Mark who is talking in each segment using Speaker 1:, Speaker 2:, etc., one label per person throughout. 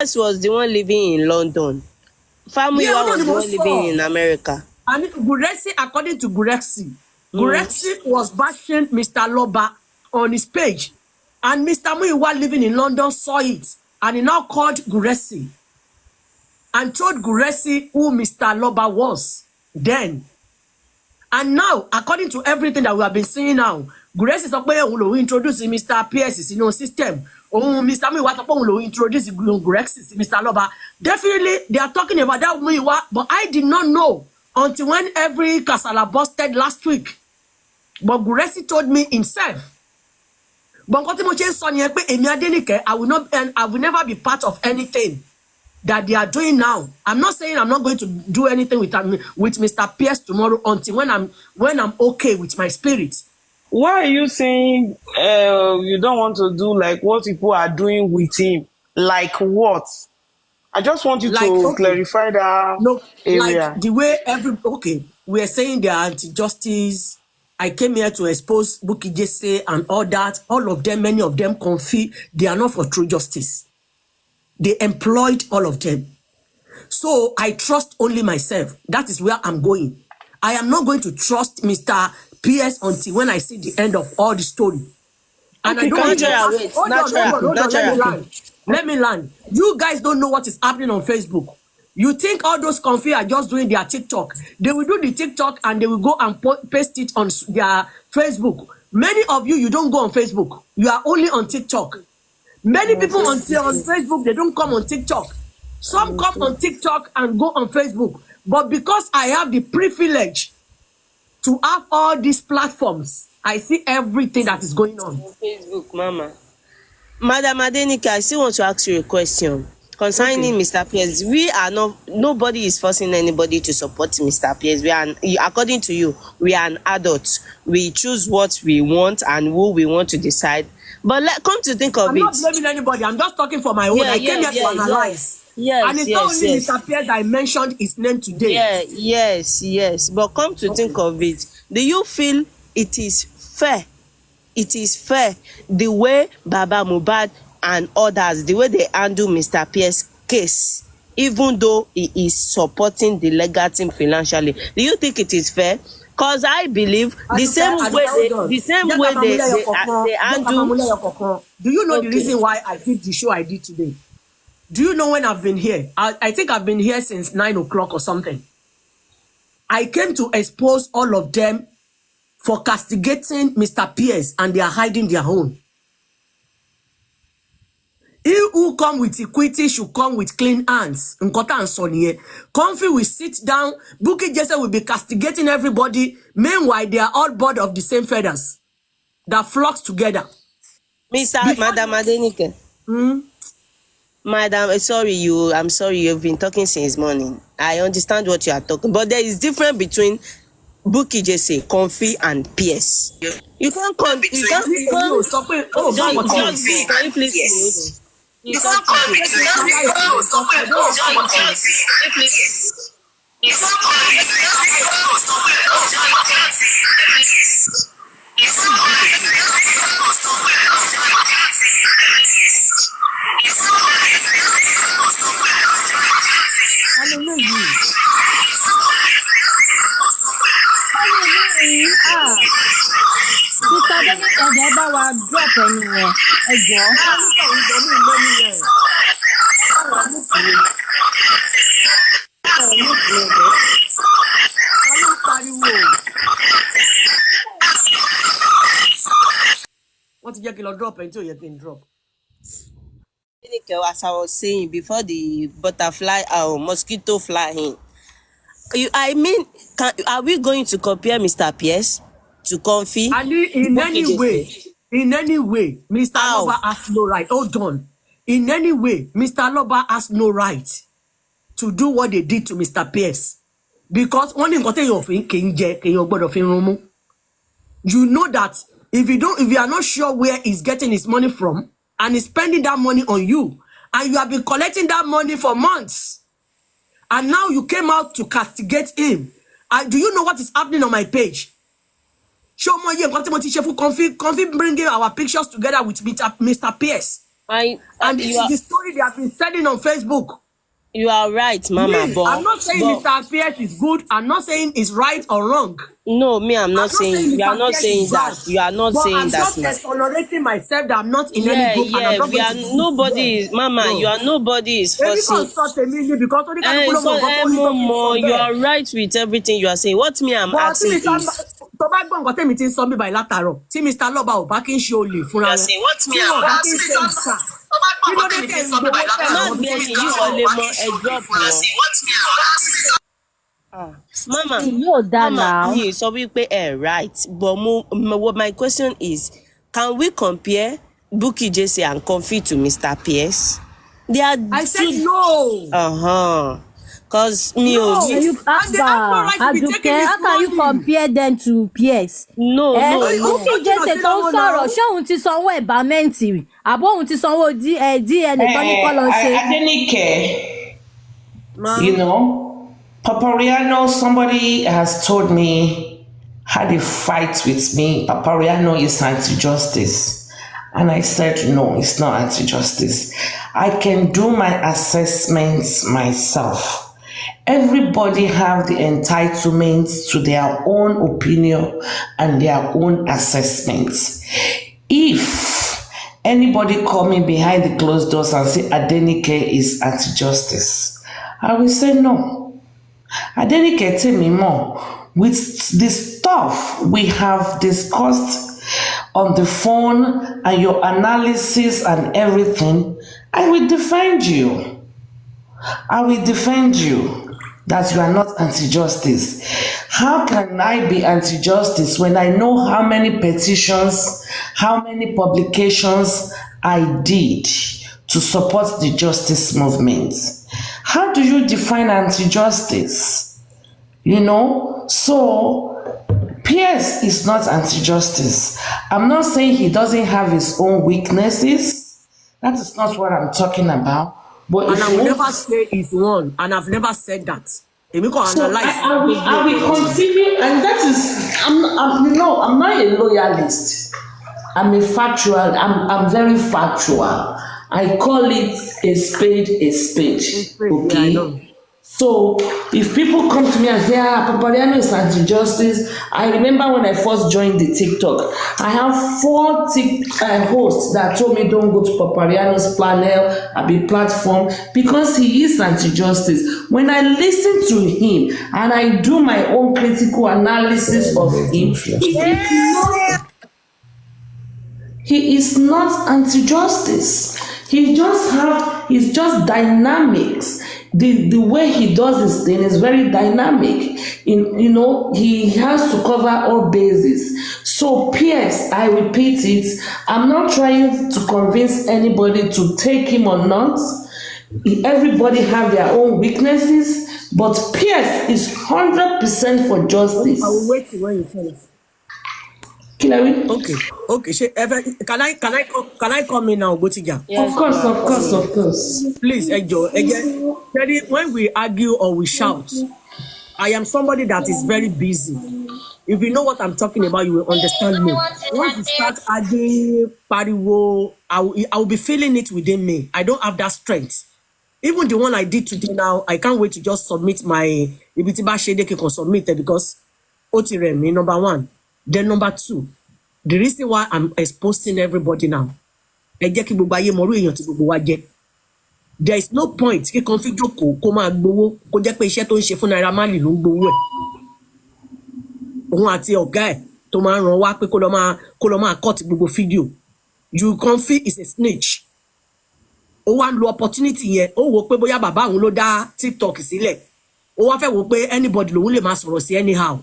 Speaker 1: This was the one living in London. Family
Speaker 2: Yeah,
Speaker 1: was the one living in America.
Speaker 2: And Guresi, according to Guresi was bashing Mr. Aloba on his page. And Mr. Muiwa living in London saw it. And he now called Guresi and told Guresi who Mr. Aloba was then. And now, according to everything that we have been seeing now, Guresi is going to introduce Mr. PS in our system. Mr. Muiwa will introduce Guresi, Mr. Aloba. Definitely, they are talking about that Muiwa, but I did not know until when every Kasala busted last week. But Guresi told me himself. But I will never be part of anything that they are doing now. I'm not saying I'm not going to do anything with Mr. Pierce tomorrow until when I'm okay with my spirit.
Speaker 3: Why are you saying you don't want to do like what people are doing with him? Like what? I just want you to clarify that area.
Speaker 2: Like the way we are saying they are anti-justice. I came here to expose Bukky Jesse and all that. All of them, many of them they are not for true justice. They employed all of them. So I trust only myself. That is where I'm going. I am not going to trust Mr. PS until when I see the end of all the story. And
Speaker 1: okay,
Speaker 2: I don't let me land. You guys don't know what is happening on Facebook. You think all those confused are just doing their TikTok. They will do the TikTok and they will go and paste it on their Facebook. Many of you don't go on Facebook. You are only on TikTok. Many people on Facebook, they don't come on TikTok. Some come on TikTok and go on Facebook. But because I have the privilege to have all these platforms, I see everything that is going on
Speaker 1: Facebook, Mama. Madam Adenike, I still want to ask you a question concerning Mr. Pierce. Nobody is forcing anybody to support Mr. Pierce. According to you, we are an adult. We choose what we want and who we want to decide. But come to think of
Speaker 2: I'm not blaming anybody. I'm just talking for my own. I came here to analyze.
Speaker 1: Yes,
Speaker 2: and it's not only Mr. Pierce that I mentioned his name today.
Speaker 1: Yes. But come to think of it, do you feel it is fair? It is fair the way Baba Mohbad and others, the way they handle Mr. Pierce's case, even though he is supporting the legal team financially. Do you think it is fair? Because I believe the same way they handle.
Speaker 2: Do you know the reason why I did the show I did today? Do you know when I've been here? I think I've been here since 9 o'clock or something. I came to expose all of them for castigating Mr. Pierce, and they are hiding their own. He who come with equity should come with clean hands. Nkota and Sonye. Comfy will sit down. Bukky Jesse will be castigating everybody. Meanwhile, they are all birds of the same feathers that flocks together.
Speaker 1: Madam Adenike. Madam, I'm sorry, you've been talking since morning. I understand what you are talking, but there is difference between Bukky Jesse, Comfy, and PS. You can't come. You can't. Can you please? You can't come.
Speaker 2: What did you drop until you can drop?
Speaker 1: As I was saying before, the butterfly or mosquito flying. Are we going to compare Mr. Pierce to Comfy?
Speaker 2: And in any way, Mr. Aloba has no right. Hold on. In any way, Mr. Aloba has no right to do what they did to Mr. Pierce. Because you know that if you are not sure where he's getting his money from, and he's spending that money on you, and you have been collecting that money for months, and now you came out to castigate him. Do you know what is happening on my page? Show me Comfy bringing our pictures together with Mr. Pierce And this is the story they have been selling on Facebook.
Speaker 1: You are right, Mama.
Speaker 2: Me, I'm not saying Mr. Pierce is good. I'm not saying it's right or wrong.
Speaker 1: No, me, I'm not saying you are not saying that. You are not saying that.
Speaker 2: I'm just tolerating myself that I'm not in any group.
Speaker 1: Yeah, we are. Nobody is, Mama. No. You are nobody is forcing. You are right with everything you are saying. What me I'm asking is.
Speaker 2: Tó bá gbọ́ nǹkan tẹ́mi ti ń sọ mí báyìí látàárọ̀ tí Mr. Aloba ò bá kí n ṣe olè fúnra wọn. Tí wọ́n bá kí n ṣe ìkà. Kí ló dé tẹ̀ ń gbowó fẹ́ràn
Speaker 1: wọn bí ẹni yìí wọlé mọ ẹjọ́ pọ̀. Mama, you sọ wípé right, but my question is, can we compare Bukky Jesse and Comfy to Mr. Pierce?
Speaker 2: I said no.
Speaker 1: Because
Speaker 4: how can you compare them to Pierce?
Speaker 1: No.
Speaker 4: Bukky Jesse tó ń sọ̀rọ̀ ṣé òun ti sanwó ẹ̀bámẹ́ǹtì àbó òun ti sanwó DNA tó ní kọ́ lọ ṣe.
Speaker 5: Adenike, you know, Papariano, somebody has told me, had a fight with me. Papariano is anti-justice. And I said, no, it's not anti-justice. I can do my assessments myself. Everybody have the entitlement to their own opinion and their own assessments. If anybody call me behind the closed doors and say Adenike is anti-justice, I will say no. Adenike, tell me more. With the stuff we have discussed on the phone and your analysis and everything, I will defend you. I will defend you that you are not anti-justice. How can I be anti-justice when I know how many petitions, how many publications I did to support the justice movement? How do you define anti-justice? You know, so Pierce is not anti-justice. I'm not saying he doesn't have his own weaknesses. That is not what I'm talking about. But
Speaker 2: and I will never say he's one, and I've never said that.
Speaker 5: So I will continue, and that is, I'm not a loyalist. I'm a factual. I'm very factual. I call it a spade a spade. Okay. Yeah, so if people come to me and say, Papariano is anti-justice, I remember when I first joined the TikTok, I have 4 hosts that told me don't go to Papariano's platform because he is anti-justice. When I listen to him and I do my own critical analysis of him, he is not anti-justice. He's just dynamics. The way he does his thing is very dynamic. He has to cover all bases. So Pierce, I repeat it, I'm not trying to convince anybody to take him or not. Everybody have their own weaknesses, but Pierce is 100% for justice.
Speaker 2: I will wait when you finish. Okay. Can I come in now, Botiga?
Speaker 5: Yes. Of course.
Speaker 2: Please, again, when we argue or we shout, I am somebody that is very busy. If you know what I'm talking about, you will understand me. Once you start arguing, pariwo, I will be feeling it within me. I don't have that strength. Even the one I did today now, I can't wait to just submit my Ibitiba Shede can submit it because Otiremi, number 1. Then number 2, the reason why I'm exposing everybody now, there is no point kí kan fi jókòó kó máa gbowó kó jẹ́ pé iṣẹ́ tó ń ṣe fún Naira Marley ló ń gbowó ẹ̀. Òun àti ọ̀gá ẹ̀ tó máa ń ràn wá pé kó lọ máa cut gbogbo fídíò. You Comfy is a snitch. Ó wá ń lo opportunity yẹn, ó wò pé bóyá bàbá òun ló dá TikTok sílẹ̀. Ó wá fẹ́ wò pé anybody lòun lè máa sọ̀rọ̀ sí anyhow.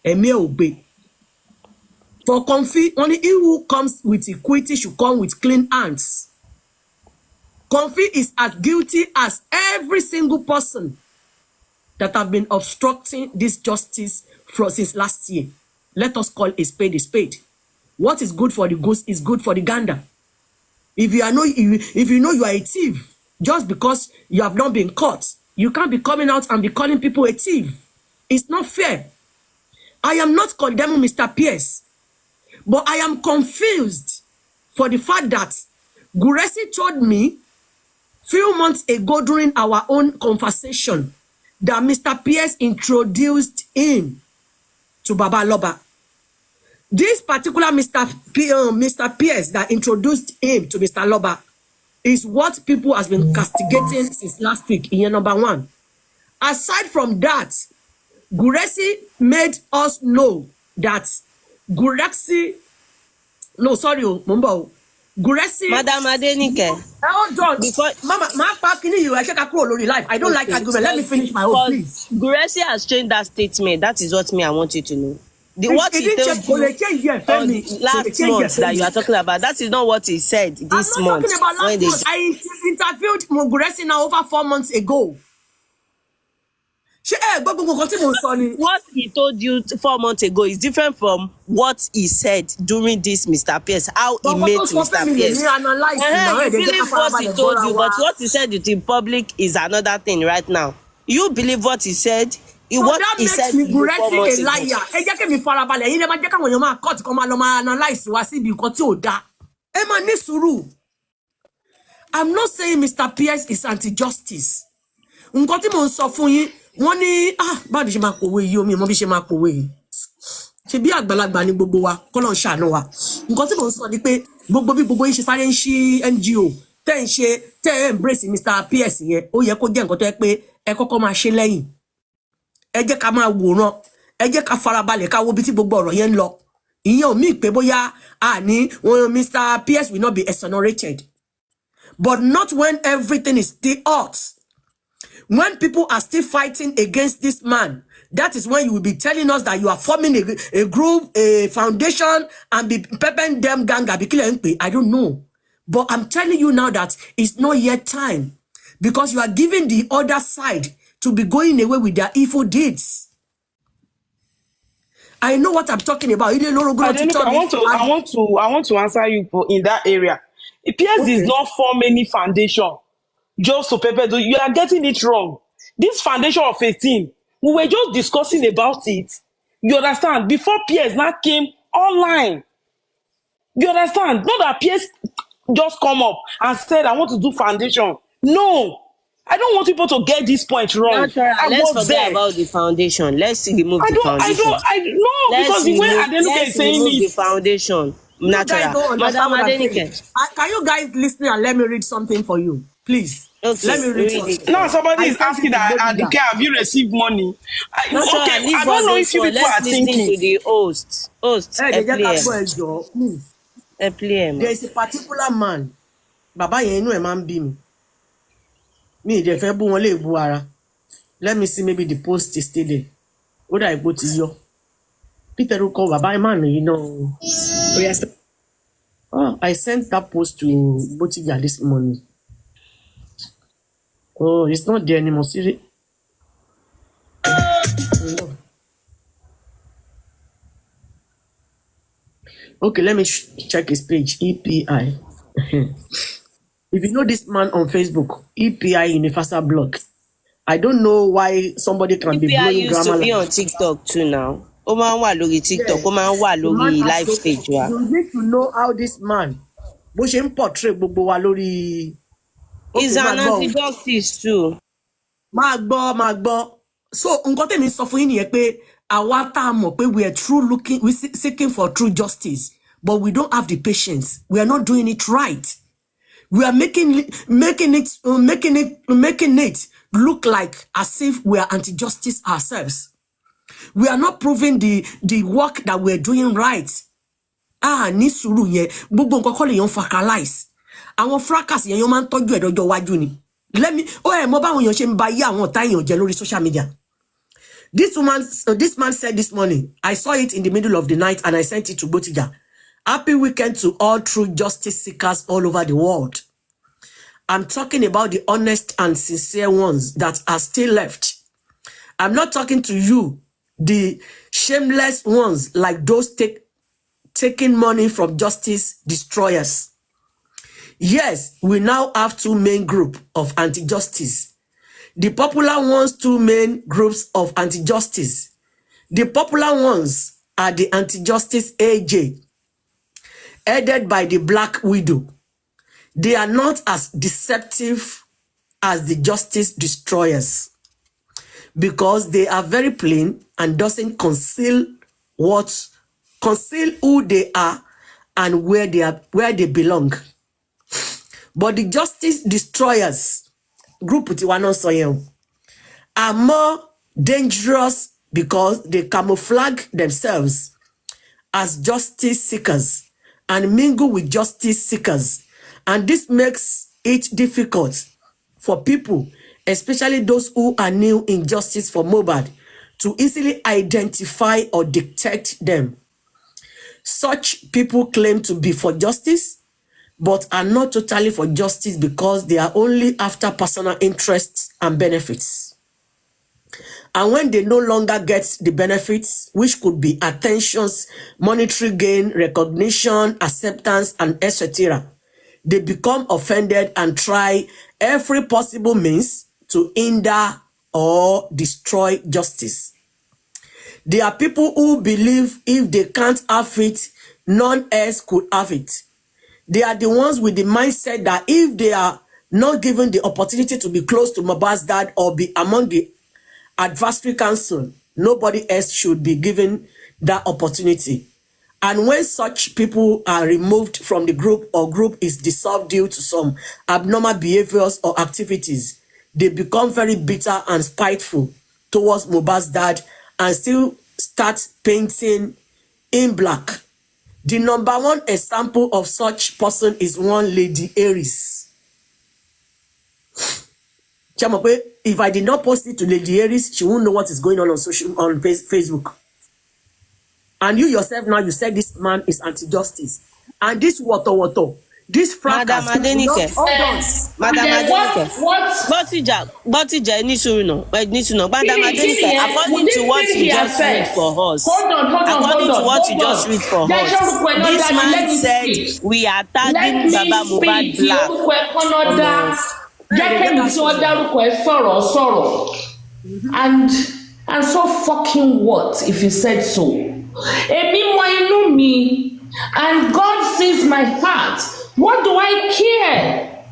Speaker 2: Ẹ̀mí ẹ̀ ò gbé. For Comfy, only he who comes with equity should come with clean hands. Comfy is as guilty as every single person that have been obstructing this justice since last year. Let us call a spade a spade. What is good for the goose is good for the gander. If you know you are a thief, just because you have not been caught, you can't be coming out and be calling people a thief. It's not fair. I am not condemning Mr. Pierce, but I am confused for the fact that Guresi told me few months ago during our own conversation that Mr. Pierce introduced him to Baba Aloba. This particular Mr. Pierce that introduced him to Mr. Aloba is what people has been castigating since last week. Number one. Aside from that, Guresi made us know that Guresi
Speaker 1: Madam Adenike.
Speaker 2: Hold on.
Speaker 1: Because
Speaker 2: Mama, you I check a life. I don't like argument. Let me finish my own, please.
Speaker 1: Guresi has changed that statement. That is what I want you to know. What he told you last month that you are talking about, that is not what he said this month.
Speaker 2: I'm not talking about last month. I interviewed Guresi now over 4 months ago.
Speaker 1: What he told you 4 months ago is different from what he said during this Mr. Pierce, how he made Mr. Pierce. You believe what he told you, but what he said in public is another thing right now. You believe what he said? What he said
Speaker 2: me Guresi a liar. Ẹ jẹ́ kí mi farabalẹ̀ yín lè máa jẹ́ káwọn èèyàn máa cut kó máa lọ máa analyze wá síbi nǹkan tí ò dá. Ẹ máa ní sùúrù. I'm not saying Mr. Pierce is anti-justice. Nǹkan tí mò ń sọ fún yín, wọ́n ní báwo ni ṣe máa pòwe yìí omi ìmọ̀ bí ṣe máa pòwe yìí. Ṣé bí àgbàlagbà ni gbogbo wa kọ́lọ̀ ń ṣàánú wa. Nǹkan tí mò ń sọ ni pé gbogbo bí gbogbo yín ṣe sáré ń ṣí NGO tẹ́ ẹ̀ embrace Mr. Pierce yẹn ó yẹ kó jẹ́ nǹkan tó yẹ pé ẹ kọ́kọ́ máa ṣe lẹ́yìn. Ẹ jẹ́ ká máa wòran, ẹ jẹ́ ká farabalẹ̀ ká wo bí tí gbogbo ọ̀rọ̀ yẹn ń lọ. Ìyẹn ò mí pé bóyá Mr. Pierce will not be exonerated. But not when everything is still hot. When people are still fighting against this man, that is when you will be telling us that you are forming a group, a foundation, and be peppering them ganga. I don't know. But I'm telling you now that it's not yet time. Because you are giving the other side to be going away with their evil deeds. I know what I'm talking about. I
Speaker 3: want to answer you in that area. Pierce is not form any foundation. Just so Pepe, you are getting it wrong. This foundation of 18, we were just discussing about it. You understand? Before Pierce now came online. You understand? Not that Pierce just come up and said, I want to do foundation. No. I don't want people to get this point wrong.
Speaker 1: Let's forget about the foundation. Let's remove the foundation.
Speaker 3: Because the way Adenike is saying
Speaker 1: the foundation. Natural.
Speaker 2: Madam Adenike. Can you guys listen and let me read something for you? Please.
Speaker 1: Okay,
Speaker 2: let me read it.
Speaker 3: Now somebody is asking that Adenike, have you received money? I don't know if you people are thinking.
Speaker 1: To the host.
Speaker 2: Please. There is a particular man. Baba yẹn inú ẹ̀ máa ń bí mi. Me de fẹ́ bú wọn lè bú ara. Let me see, maybe the post is still there. Ó dà ìbò ti yọ. Pt.3 call Baba man, you know. Oh, I sent that post to Botija this morning. Oh, it's not there anymore. See? No. Okay, let me check his page. EPI. If you know this man on Facebook, EPI Universal Blog, I don't know why somebody can be blowing grammar.
Speaker 1: EPI used to be on TikTok too now. Ó máa ń wà lórí TikTok, ó máa ń wà lórí live stage wa.
Speaker 2: You need to know how this man bó ṣe ń portray gbogbo wa lórí.
Speaker 1: He's an anti-justice too.
Speaker 2: Máa gbọ́. So nǹkan tèmi sọ fún yín nìyẹn pé àwa tá a mọ̀ pé we are seeking for true justice, but we don't have the patience. We are not doing it right. We are making it look like as if we are anti-justice ourselves. We are not proving the work that we are doing right. Ní sùúrù yẹn gbogbo nǹkan kọ́ lè yan fracalize. Àwọn fracas yẹn máa ń tọ́jú ẹ̀dọ́jọ́ wájú ni. Mo báwọn èèyàn ṣe ń ba yé àwọn ọ̀tá èèyàn jẹ lórí social media. This man said this morning, I saw it in the middle of the night and I sent it to Botija. Happy weekend to all true justice seekers all over the world. I'm talking about the honest and sincere ones that are still left. I'm not talking to you, the shameless ones like those taking money from justice destroyers. Yes, we now have two main groups of anti-justice. The popular ones, two main groups of anti-justice. The popular ones are the anti-justice AJ, headed by the Black Widow. They are not as deceptive as the justice destroyers because they are very plain and doesn't conceal who they are and where they belong. But the justice destroyers, group are more dangerous because they camouflage themselves as justice seekers and mingle with justice seekers. And this makes it difficult for people, especially those who are new in justice for Mohbad, to easily identify or detect them. Such people claim to be for justice, but are not totally for justice because they are only after personal interests and benefits. And when they no longer get the benefits, which could be attentions, monetary gain, recognition, acceptance, and etc., they become offended and try every possible means to hinder or destroy justice. There are people who believe if they can't have it, none else could have it. They are the ones with the mindset that if they are not given the opportunity to be close to Mohbad's dad or be among the advisory council, nobody else should be given that opportunity. And when such people are removed from the group or group is dissolved due to some abnormal behaviors or activities, they become very bitter and spiteful towards Mohbad's dad and still start painting in black. The number one example of such person is one Lady Aries. If I did not post it to Lady Aries, she won't know what is going on Facebook. And you yourself now, you said this man is anti-justice. And this water, this fracas.
Speaker 1: Madam Adenike.
Speaker 2: Hold on.
Speaker 1: Madam Adenike. Madam Adenike, according to what you just read for us. According to what you just read for us. This man said we are tagging Baba Mohbad black.
Speaker 5: And so fucking what if you said so? And God sees my heart. What do I care?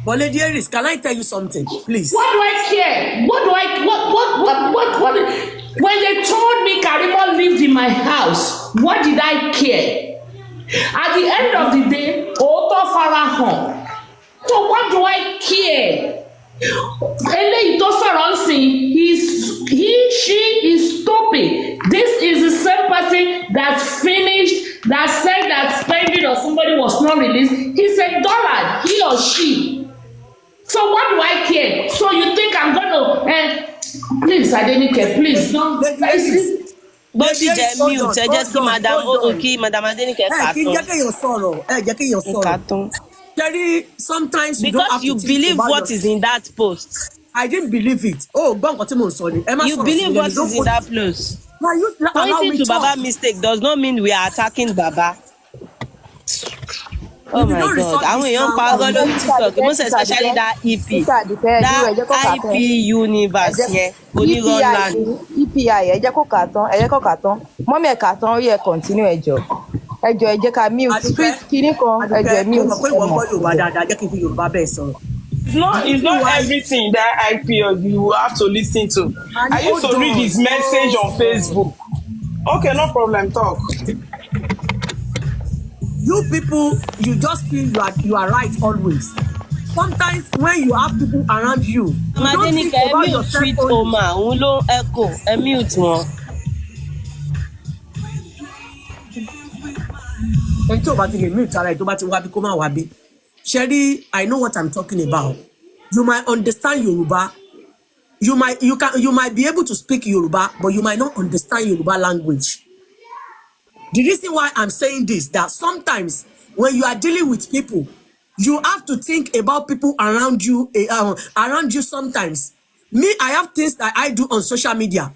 Speaker 2: But Lady Aries, can I tell you something, please?
Speaker 5: What do I care? What? When they told me Karimo lived in my house, what did I care? At the end of the day, Oto Farahon. So what do I care? She is stupid. This is the same person that finished, that said that spending or somebody was not released. He said dollar, he or she. So what do I care? So you think I'm gonna please, I didn't care, please don't.
Speaker 1: But she just mute. Just Madam Adenike.
Speaker 2: Sometimes you
Speaker 1: because
Speaker 2: don't have
Speaker 1: you
Speaker 2: to
Speaker 1: believe what is in that post.
Speaker 2: I didn't believe it. Oh, you
Speaker 1: believe what is in that post. Pointing to Baba mistake does not mean we are attacking Baba. Oh my God! Àwọn èèyàn pa ọgọ́ lórí TikTok, most especially that EP, that IP universe yẹn, onírọ́lá ni.
Speaker 6: EPI ẹ jẹ́ kó kà tán, mọ́mí ẹ̀ kà tán, ó yẹ continue ẹjọ́ ẹ jẹ́ ká mute street kìíní kan ẹjọ́ mute.
Speaker 3: It's not everything that IP you have to listen to. I used to read his message on Facebook. Okay, no problem, talk.
Speaker 2: You people, you just feel you are right always. Sometimes when you have people around you, don't think about yourself only.
Speaker 1: Mute wọn.
Speaker 2: Sherry, I know what I'm talking about. You might understand Yoruba. You might be able to speak Yoruba, but you might not understand Yoruba language. The reason why I'm saying this, that sometimes when you are dealing with people, you have to think about people around you. Sometimes, me, I have things that I do on social media,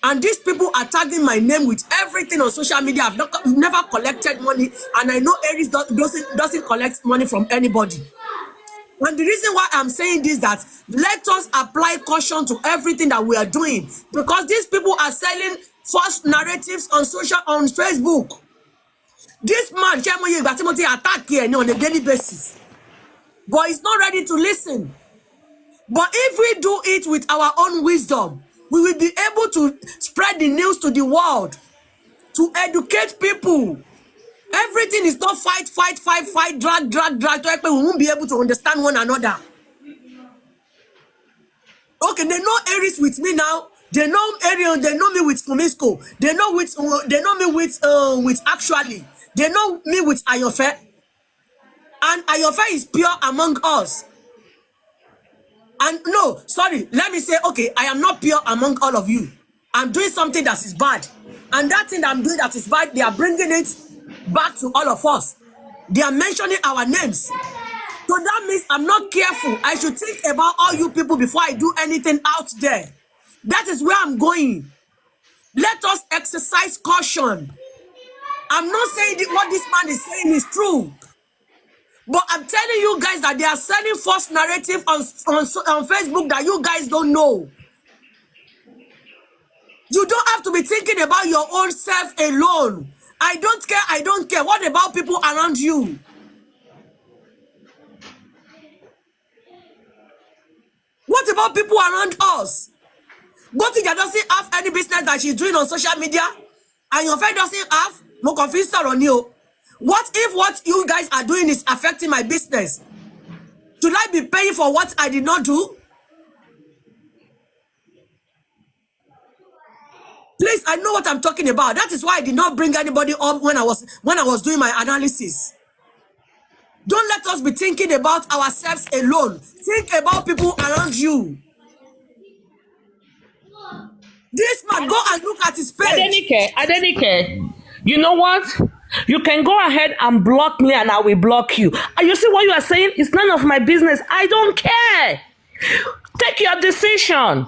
Speaker 2: and these people are tagging my name with everything on social media. I've never collected money, and I know Aries doesn't collect money from anybody. And the reason why I'm saying this, that let us apply caution to everything that we are doing, because these people are selling false narratives on Facebook. This man, attack here on a daily basis. But he's not ready to listen. But if we do it with our own wisdom, we will be able to spread the news to the world, to educate people. Everything is not fight, drag. We won't be able to understand one another. Okay, they know Aries with me now. They know Ariel. They know me with Kumisco. They know me with actually. They know me with Ayofe. And Ayofe is pure among us. And no, sorry, let me say, okay, I am not pure among all of you. I'm doing something that is bad. And that thing I'm doing that is bad, they are bringing it back to all of us. They are mentioning our names. So that means I'm not careful. I should think about all you people before I do anything out there. That is where I'm going. Let us exercise caution. I'm not saying what this man is saying is true. But I'm telling you guys that they are selling false narrative on Facebook that you guys don't know. You don't have to be thinking about your own self alone. I don't care. What about people around you? What about people around us? Gotinga doesn't have any business that she's doing on social media, and your friend doesn't have no confidence on you. What if what you guys are doing is affecting my business? Should I be paying for what I did not do? Please, I know what I'm talking about. That is why I did not bring anybody up when I was doing my analysis. Don't let us be thinking about ourselves alone. Think about people around you. This man, go and look at his page.
Speaker 5: Adenike, you know what? You can go ahead and block me and I will block you. And you see what you are saying? It's none of my business. I don't care. Take your decision.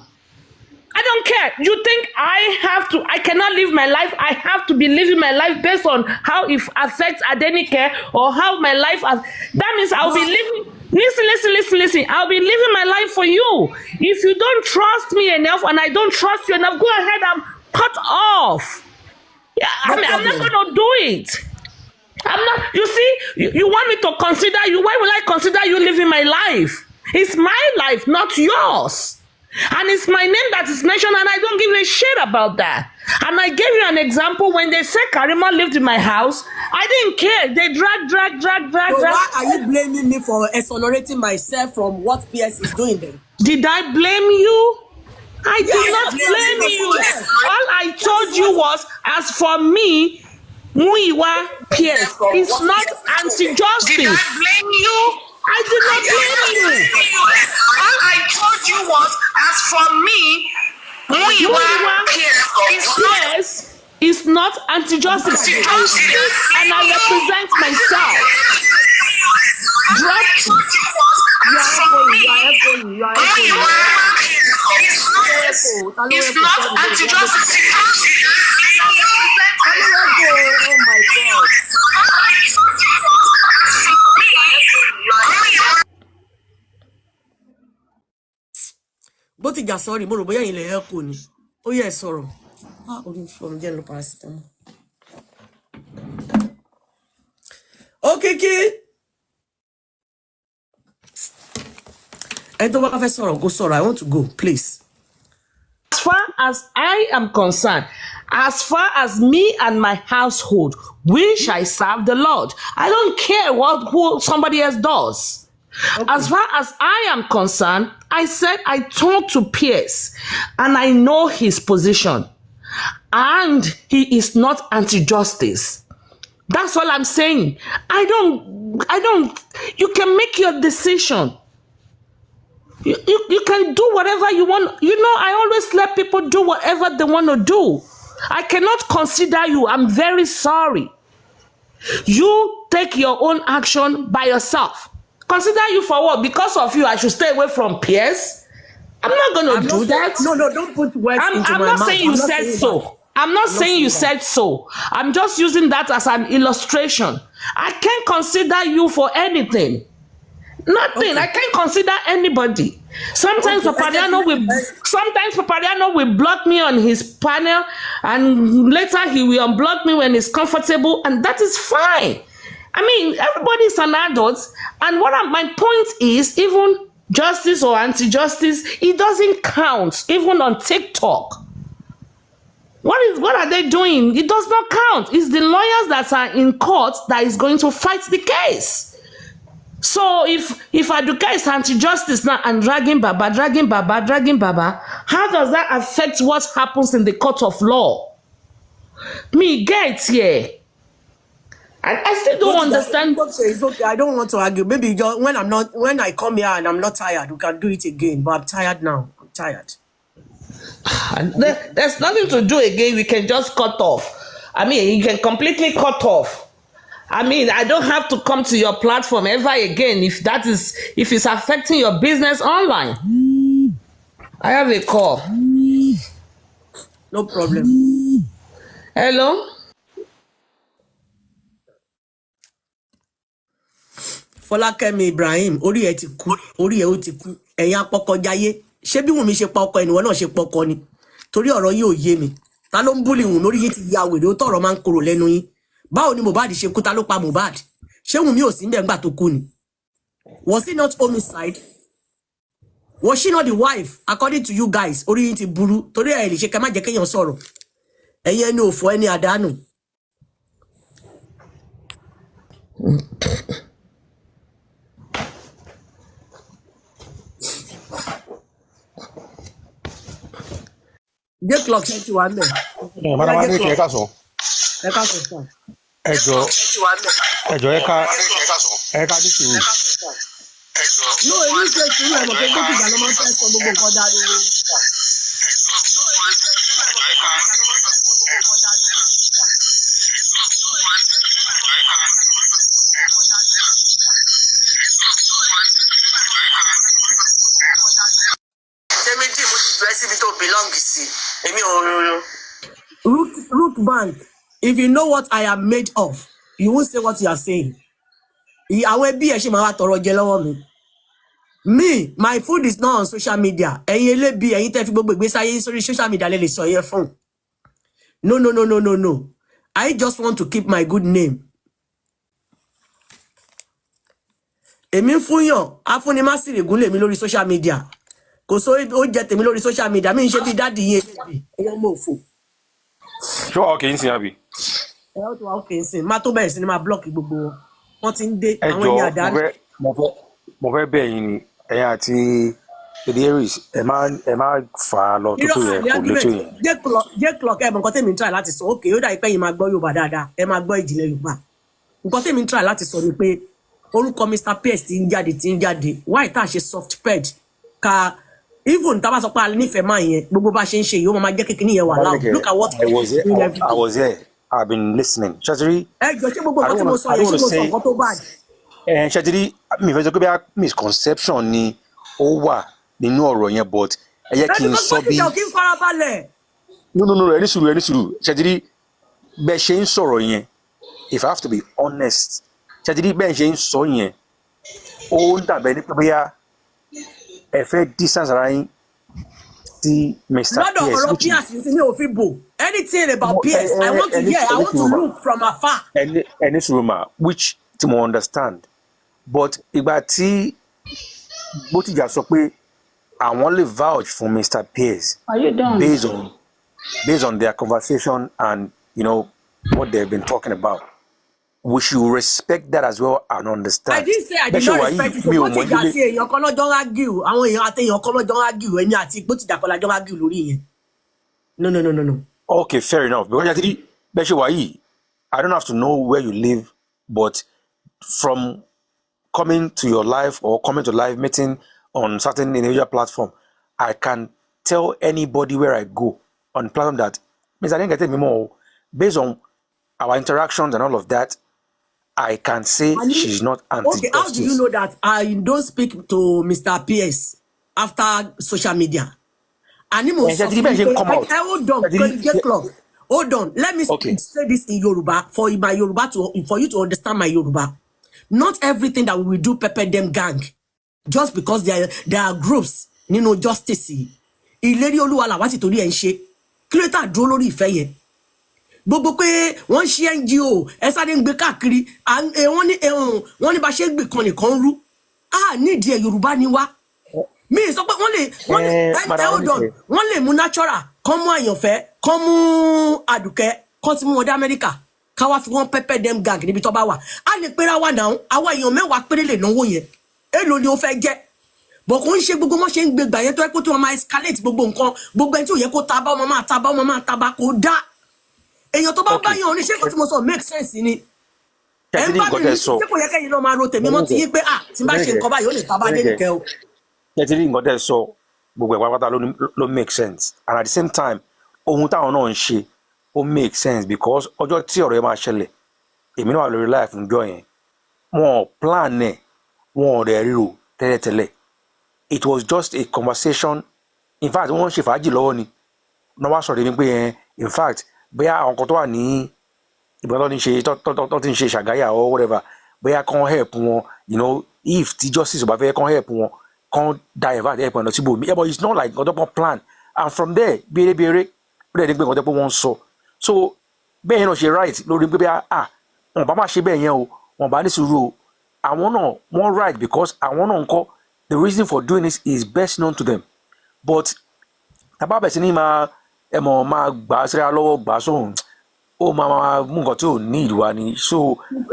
Speaker 5: I don't care. You think I cannot live my life? I have to be living my life based on how it affects Adenike or how my life, that means I'll be living, listen. I'll be living my life for you. If you don't trust me enough and I don't trust you enough, go ahead and cut off. Yeah, I'm not going to do it. I'm not, you see, you want me to consider you. Why will I consider you living my life? It's my life, not yours. And it's my name that is mentioned, and I don't give a shit about that. And I gave you an example when they said Karima lived in my house. I didn't care. They drag.
Speaker 2: So why are you blaming me for exonerating myself from what PS is doing then?
Speaker 5: Did I blame you? I did not blame you. All I told you was, as for me, Muiwa PS is not anti-justice. Did I blame you? I did not blame you. All I told you was, as for me, Muiwa PS is not anti-justice. I speak and I represent myself. Drop. It's not anti-justice.
Speaker 2: Oh my God. Botiga, sorry, mo ro boya yin le echo ni. Ó yẹ sọ̀rọ̀. Orí from jẹ́ lo paracetamol. Okay. I don't want to sọ̀rọ̀, go sọ̀rọ̀. I want to go, please.
Speaker 5: As far as I am concerned, as far as me and my household, we shall serve the Lord. I don't care who somebody else does. Okay. As far as I am concerned, I said I talked to Pierce and I know his position. And he is not anti-justice. That's all I'm saying. I don't, you can make your decision. You can do whatever you want. You know, I always let people do whatever they want to do. I cannot consider you. I'm very sorry. You take your own action by yourself. Consider you for what? Because of you, I should stay away from Pierce? I'm not going to do that.
Speaker 2: No, don't put words into my mouth.
Speaker 5: I'm not saying you said so. I'm not saying you said so. I'm just using that as an illustration. I can't consider you for anything. Nothing.
Speaker 2: Okay.
Speaker 5: I can't consider anybody. Sometimes Papariano will block me on his panel, and later he will unblock me when he's comfortable, and that is fine. I mean, everybody is an adult, and my point is, even justice or anti-justice, it doesn't count, even on TikTok. What are they doing? It does not count. It's the lawyers that are in court that is going to fight the case. So if Aduka is anti-justice now and dragging Baba, how does that affect what happens in the court of law? Me get here. And I still don't understand.
Speaker 2: It's okay. I don't want to argue. Maybe when I come here and I'm not tired, we can do it again. But I'm tired now. I'm tired.
Speaker 5: There's nothing to do again. We can just cut off. I mean, you can completely cut off. I mean, I don't have to come to your platform ever again if it's affecting your business online. I have a call.
Speaker 2: No problem.
Speaker 5: Hello?
Speaker 2: Fọlákẹ́mi Ibrahim, orí ẹ ti kú, orí ẹ ó ti kú. Ẹ̀yin apọkọjáyé. Ṣé bí Wùnmí ṣe pa ọkọ ẹnìwọ náà ṣe pọkọ ni? Torí ọ̀rọ̀ yìí ò yé mi. Ta ló ń búlì Wùnmí lórí yìí ti ya wèrè ó tọ̀rọ̀ máa ń korò lẹ́nu yín. Báwo ni Mohbad ṣe kú, ta ló pa Mohbad? Ṣé Wùnmí ò sí níbẹ̀ ńgbà tó kú ni? Was he not homicide? Was she not the wife? According to you guys, orí yín ti burú. Torí ẹ̀ lè ṣe kẹ́ má jẹ́ kéèyàn sọ̀rọ̀. Ẹ̀yin ẹni òfò ẹni àdánù. Get clock ṣe ti wà ńbẹ̀.
Speaker 7: Madam Adé ẹ ká sọ.
Speaker 2: Ẹ ká sọ fún.
Speaker 7: Ẹjọ́ ẹ ká ní sùúrù.
Speaker 2: No, èyí ṣe sùúrù ẹ̀ mọ̀ pé gbókìjà ló máa ń fẹ́ sọ gbogbo nǹkan dáadé ni.
Speaker 1: Tẹ́mídì mo ti gbé síbi tó belong sí. Èmi ò
Speaker 2: Root Bank, if you know what I am made of, you won't say what you are saying. Àwọn ẹbí ẹ̀ ṣe máa wá tọrọ jẹ lọ́wọ́ mi. Me, my food is not on social media. Ẹ̀yin elébi, ẹ̀yin tẹ́ fi gbogbo ìgbésí ayé sórí social media lè sọ yẹn fún. No. I just want to keep my good name. Èmi ń fúnyàn, afúnimásìrì gúnlẹ̀ mi lórí social media. Kò sọ ó jẹ tèmi lórí social media, mi ń ṣe bí dáàdì yẹn elébi. Ẹ̀yọ́ mọ̀ òfò.
Speaker 7: Ṣé wàá okay ń sin àbí?
Speaker 2: Ẹ ó ti wà okay ń sin. Má tó bẹ̀rẹ̀ sí ni máa block gbogbo wọn. Wọ́n ti ń dé àwọn
Speaker 7: Ẹjọ́
Speaker 2: ẹni àdánù.
Speaker 7: mo fẹ́ bẹ̀ yín ni ẹ̀yin àti Aries ẹ má fà á lọ tó yẹ kò lè tó yẹn.
Speaker 2: Jẹ́ clock ẹ̀ mọ̀ nǹkan tèmi ń try láti sọ. Okay, ó dà pé yín máa gbọ́ Yorùbá dáadáa. Ẹ máa gbọ́ ìjìnlẹ̀ Yorùbá. Nǹkan tèmi ń try láti sọ ni pé orúkọ Mr. Pierce ti ń jáde. Why tá a ṣe soft ped ka even tá a bá sọ pé a nífẹ̀ẹ́ máa yẹn gbogbo bá ṣe ń ṣe yìí ó máa jẹ́ kékeré yẹn wà láwù. Look at what
Speaker 7: I was here. I've been listening. Ṣètìrí.
Speaker 2: Ẹ jọ ṣé gbogbo nǹkan tí mo sọ yẹn ṣé mo sọ nǹkan tó bad.
Speaker 7: Ṣètìrí mi fẹ́ sọ pé bí misconception ni ó wà nínú ọ̀rọ̀ yẹn but ẹ yẹ kí n sọ bí.
Speaker 2: Ẹni kí n fara balẹ̀.
Speaker 7: No, ẹni sùúrù. Ṣètìrí bẹ́ẹ̀ ṣe ń sọ̀rọ̀ yẹn if I have to be honest ṣètìrí bẹ́ẹ̀ ṣe ń sọ yẹn ó ń dàbẹ̀ ní pé bóyá ẹ fẹ́ distance ara yín sí Mr. Pierce.
Speaker 2: Lọ́dọ̀ ọ̀rọ̀ Pierce ní mi ò fi bò. Anything about Pierce, I want to hear. I want to look from afar.
Speaker 7: Ẹni sùúrù mà which tí mo understand but ìgbà tí Bótìjà sọ pé àwọn lè vouch for Mr. Pierce based on their conversation and what they've been talking about. We should respect that as well and understand.
Speaker 2: I didn't say I did not respect it. Bótìjà àti èèyàn kan lọ́jọ́ argue. Àwọn èèyàn àti èèyàn kan lọ́jọ́ argue. Ẹni àti Bótìjà kan lọ́jọ́ argue lórí yẹn. No.
Speaker 7: Okay, fair enough. Because actually, I don't have to know where you live, but from coming to your live or coming to live meeting on certain individual platform, I can tell anybody where I go on platform that means I didn't get any more based on our interactions and all of that. I can say she's not anti-justice.
Speaker 2: Okay, how do you know that I don't speak to Mr. Pierce after social media? Hold on. Let me say this in Yoruba for you to understand my Yoruba. Not everything that we will do pepper them gang just because there are groups justice ìlérí olúwa làwa ti torí ẹ̀ ń ṣe kí ló tà dúró lórí ìfẹ́ yẹn gbogbo pé wọ́n ṣe NGO ẹ sáré ń gbé káàkiri wọ́n ní bá ṣe gbé kan nìkan rú nídìí ẹ̀ Yorùbá ni wá mi sọ pé wọ́n lè mú natural kán mú àyànfẹ́ kán mú àdùkẹ́ kán ti mú wọn dé Amẹ́ríkà káwá fi wọ́n pẹ́pẹ́ dem gang níbi tó bá wà á lè pera wa náà àwa èèyàn 10 péré lè náwó yẹn èlò ni ó fẹ́ jẹ́ bọ̀ kò ń ṣe gbogbo wọn ṣe ń gbé gbà yẹn tó ẹ kó tó wọn máa escalate gbogbo nǹkan gbogbo ẹni tí ò yẹ kó taba ọmọ máa taba kò dá èèyàn tó bá bá yàn oníṣẹ́ kan tí mo sọ make sense ni ẹ ń bá mi ní ṣé kò yẹ kẹ́yìn náà máa ro tèmi mọ́ ti yín pé tí n bá ṣe nǹkan báyìí ó lè taba dé nìkẹ́ o.
Speaker 7: Tẹ́tí nǹkan tẹ́ sọ gbogbo ẹ̀ pátápátá ló make sense and at the same time ohun táwọn náà ń ṣe ó make sense because ọjọ́ tí ọ̀rọ̀ yẹn máa ṣẹlẹ̀ èmi náà wà lórí life ńjọ́ yẹn wọn plan ẹ̀ wọn ò rẹ̀ ríro tẹ́lẹ̀tẹ́lẹ̀ it was just a conversation in fact wọ́n ń ṣe fàájì lọ́wọ́ ni náà wá sọ̀rọ̀ ní pé in fact bóyá àwọn kan tó wà ní ìbọn tó ti ń ṣe ṣàgáyà or whatever bóyá kàn help wọn if tí justice ò bá fẹ́ kàn help wọn kàn divert help wọn lọ síbò mi but it's not like nǹkan tó pọ̀ plan and from there béèrè ó dẹ̀ ní pé nǹkan tó pọ̀ wọ́n sọ so bẹ́ẹ̀ yẹn náà ṣe right lórí pé wọn bá má ṣe bẹ́ẹ̀ yẹn o wọn bá ní sùúrù o àwọn náà wọ́n right because àwọn náà ń kọ́ the reason for doing this is best known to them but àbábẹ̀ sí ni máa gbà síra lọ́wọ́ gbà sóhun ó máa mú nǹkan tí ò ní ìlú wa ni so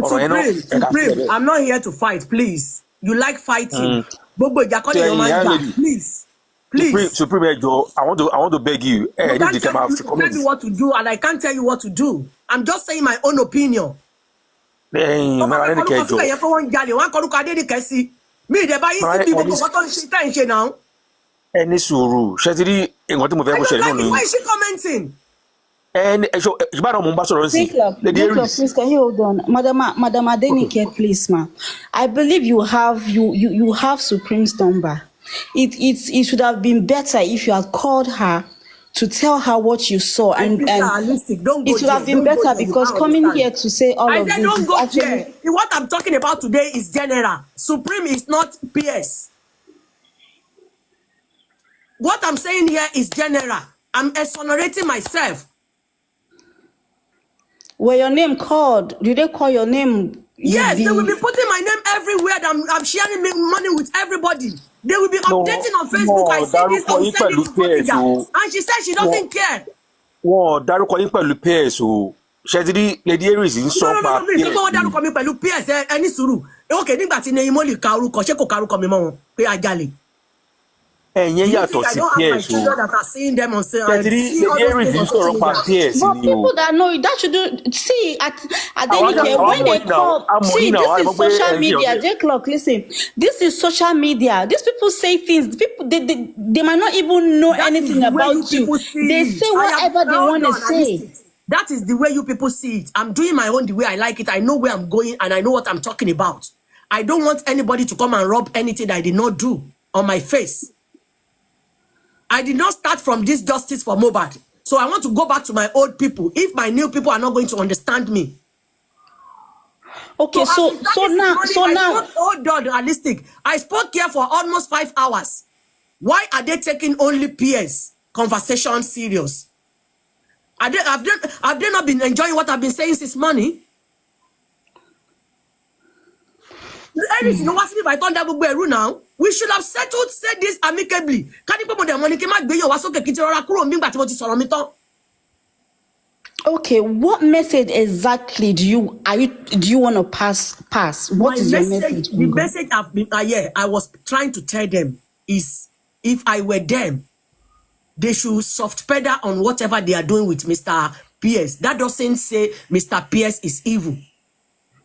Speaker 7: ọ̀rọ̀ yẹn náà.
Speaker 2: Supreme, I'm not here to fight please you like fighting gbogbo ìjà kọ́ nìyẹn máa ń gbà please.
Speaker 7: Supreme ẹjọ I want to beg you.
Speaker 2: You can't tell me what to do and I can't tell you what to do. I'm just saying my own opinion. Ọmọ akẹ́kọ̀ọ́ fún ẹ̀yẹ fún wọn jalè wọn akọ́rùkọ Adédìkẹ́ sí mi ìdẹ̀bá yìí sí bí gbogbo nǹkan tó ń ṣe tẹ́ ń ṣe náà.
Speaker 7: Ẹni sùúrù ṣe ti rí nǹkan tí mo fẹ́ kó ṣẹlẹ̀ náà ni.
Speaker 2: Why is she commenting?
Speaker 7: Ìbára mo ń bá sọ̀rọ̀ sí.
Speaker 8: Please, can you hold on? Madam Adenike, please, ma. I believe you have Supreme's number. It should have been better if you had called her to tell her what you saw and it should have been better because coming here to say all of this
Speaker 2: don't
Speaker 8: is
Speaker 2: go
Speaker 8: actually...
Speaker 2: there. What I'm talking about today is general. Supreme is not PS. What I'm saying here is general. I'm exonerating myself.
Speaker 8: Were your name called? Did they call your name?
Speaker 2: Yes, they will be putting my name everywhere. I'm sharing money with everybody. They will be updating on Facebook. I see this, I'll send it to Portugal. And she said she doesn't care.
Speaker 7: Wọ́n dárúkọ yín pẹ̀lú PS o. Ṣẹ́dírí Lady Aries ń sọ pa PS.
Speaker 2: No, wọ́n dárúkọ mi pẹ̀lú PS ẹni sùúrù. Okay, nígbà tí Neyimo lè ka orúkọ, ṣé kò ka orúkọ mi mọ́ wọn pé ajalè.
Speaker 7: Ẹ̀yin yàtọ̀ sí PS o. Ṣẹ́dírí Lady Aries ń sọ̀rọ̀ pa PS
Speaker 8: But
Speaker 7: ni o.
Speaker 8: people that know it, that should see at Adenike when they call. See, this is social media. J-Clock, listen. This is social media. These people say things. People they might not even know anything about you. They say whatever they want to say.
Speaker 2: That is the way you people see it. I'm doing my own the way I like it. I know where I'm going and I know what I'm talking about. I don't want anybody to come and rub anything that I did not do on my face. I did not start from this justice for Mohbad. So I want to go back to my old people. If my new people are not going to understand me.
Speaker 8: Okay, so now
Speaker 2: hold on, realistic. I spoke here for almost 5 hours. Why are they taking only PS conversation serious? Have they not been enjoying what I've been saying since morning? Anything, what's if I turn that book now? We should have said this amicably.
Speaker 8: okay, what message exactly do you want to pass? What is your message?
Speaker 2: The message I was trying to tell them is if I were them, they should soft pedal on whatever they are doing with Mr. PS. That doesn't say Mr. PS is evil.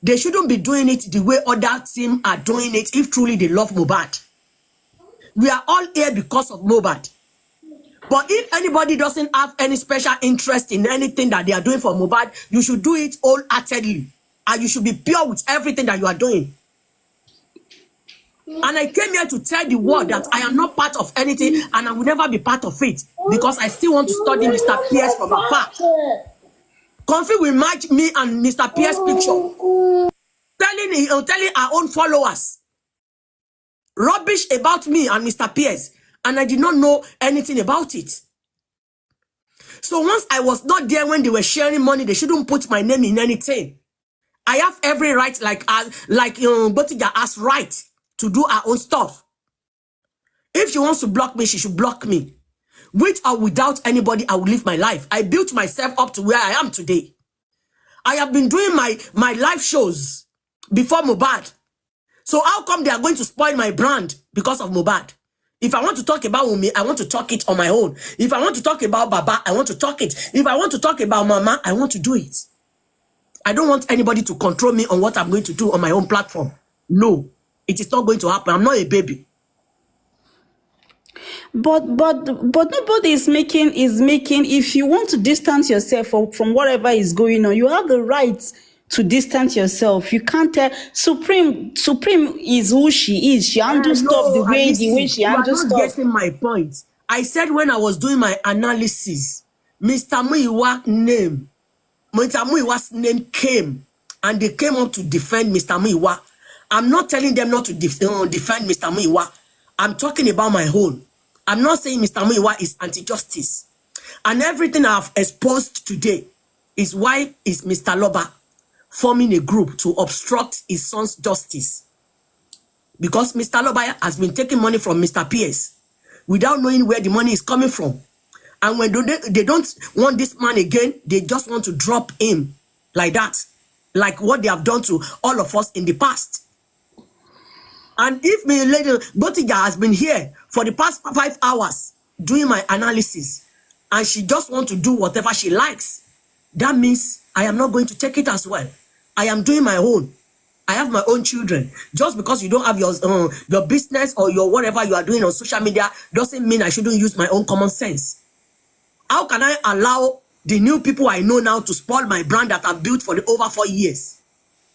Speaker 2: They shouldn't be doing it the way other team are doing it if truly they love Mohbad. We are all here because of Mohbad. But if anybody doesn't have any special interest in anything that they are doing for Mohbad, you should do it wholeheartedly. And you should be pure with everything that you are doing. And I came here to tell the world that I am not part of anything and I will never be part of it because I still want to study Mr. Pierce from afar. Comfy will match me and Mr. Pierce picture. Telling our own followers rubbish about me and Mr. Pierce, and I did not know anything about it. So once I was not there when they were sharing money, they shouldn't put my name in anything. I have every right, like Botija has right to do her own stuff. If she wants to block me, she should block me. With or without anybody, I will live my life. I built myself up to where I am today. I have been doing my live shows before Mohbad. So how come they are going to spoil my brand because of Mohbad? If I want to talk about Wunmi, I want to talk it on my own. If I want to talk about Baba, I want to talk it. If I want to talk about Mama, I want to do it. I don't want anybody to control me on what I'm going to do on my own platform. No, it is not going to happen. I'm not a baby.
Speaker 8: But nobody is making if you want to distance yourself from whatever is going on, you have the right to distance yourself. You can't tell Supreme is who she is. She handles stuff the way she handles stuff.
Speaker 2: You are not getting my point. I said when I was doing my analysis, Mr. Muiwa's name came, and they came up to defend Mr. Muiwa. I'm not telling them not to defend Mr. Muiwa. I'm talking about my own. I'm not saying Mr. Muiwa is anti-justice. And everything I've exposed today is why is Mr. Aloba forming a group to obstruct his son's justice. Because Mr. Aloba has been taking money from Mr. Pierce without knowing where the money is coming from. And when they don't want this man again, they just want to drop him like that. Like what they have done to all of us in the past. And if my lady Botija has been here for the past 5 hours doing my analysis, and she just wants to do whatever she likes, that means I am not going to take it as well. I am doing my own. I have my own children. Just because you don't have your business or your whatever you are doing on social media doesn't mean I shouldn't use my own common sense. How can I allow the new people I know now to spoil my brand that I've built for the over 4 years?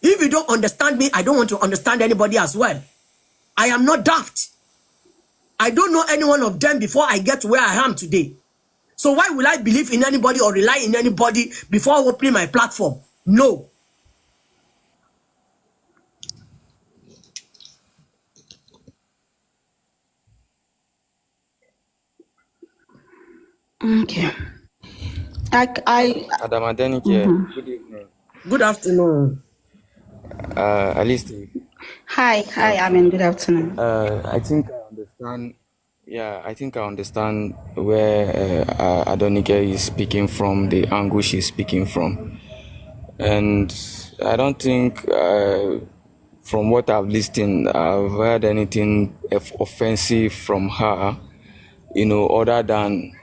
Speaker 2: If you don't understand me, I don't want to understand anybody as well. I am not daft. I don't know any one of them before I get to where I am today. So why will I believe in anybody or rely in anybody before opening my platform? No.
Speaker 8: Okay.
Speaker 9: Madam Adenike, good evening.
Speaker 2: Good afternoon.
Speaker 9: Alice.
Speaker 8: Hi, I mean good afternoon.
Speaker 9: I think I understand. Yeah, I think I understand where Adenike is speaking from, the angle she's speaking from, and I don't think, from what I've listened, I've heard anything offensive from her. Other than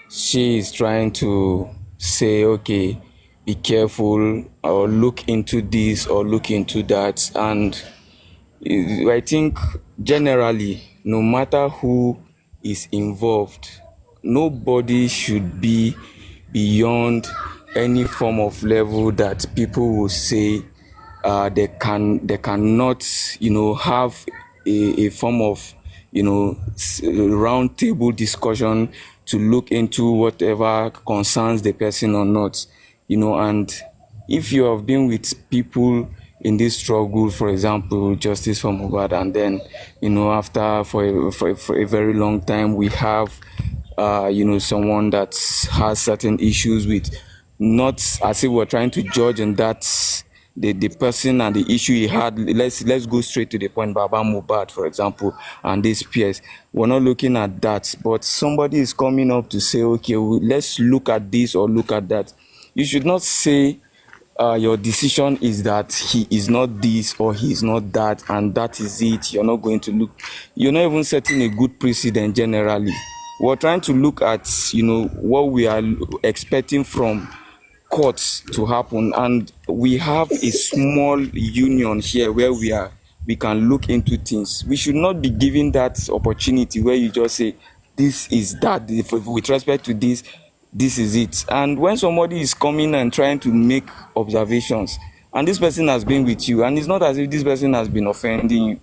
Speaker 9: she is trying to say, okay, be careful, or look into this or look into that. And I think generally, no matter who is involved, nobody should be beyond any form of level that people will say they cannot, have a form of, round table discussion to look into whatever concerns the person or not, and if you have been with people in this struggle, for example, justice for Mohbad, and then, after for a very long time, we have, someone that has certain issues with, not as if we're trying to judge and that's the person and the issue he had. Let's go straight to the point. Baba Mohbad, for example, and this PS. We're not looking at that, but somebody is coming up to say, okay, let's look at this or look at that. You should not say your decision is that he is not this or he is not that, and that is it. You're not going to look. You're not even setting a good precedent generally. We're trying to look at, what we are expecting from courts to happen, and we have a small union here where we can look into things. We should not be given that opportunity where you just say this is that, with respect to this is it. And when somebody is coming and trying to make observations, and this person has been with you, and it's not as if this person has been offending you,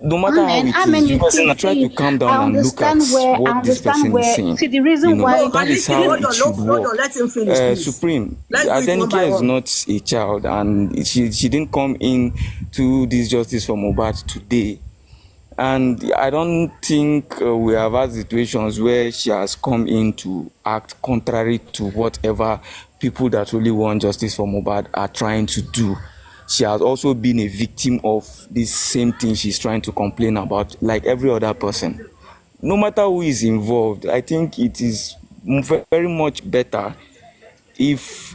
Speaker 9: no matter how it is, you person try to calm down and look at what this person is saying.
Speaker 8: See, the reason why
Speaker 9: that is how it should work.
Speaker 2: Let him finish,
Speaker 9: Supreme, Adenike is not a child, and she didn't come in to this justice for Mohbad today. And I don't think we have had situations where she has come in to act contrary to whatever people that really want justice for Mohbad are trying to do. She has also been a victim of this same thing she's trying to complain about, like every other person. No matter who is involved, I think it is very much better if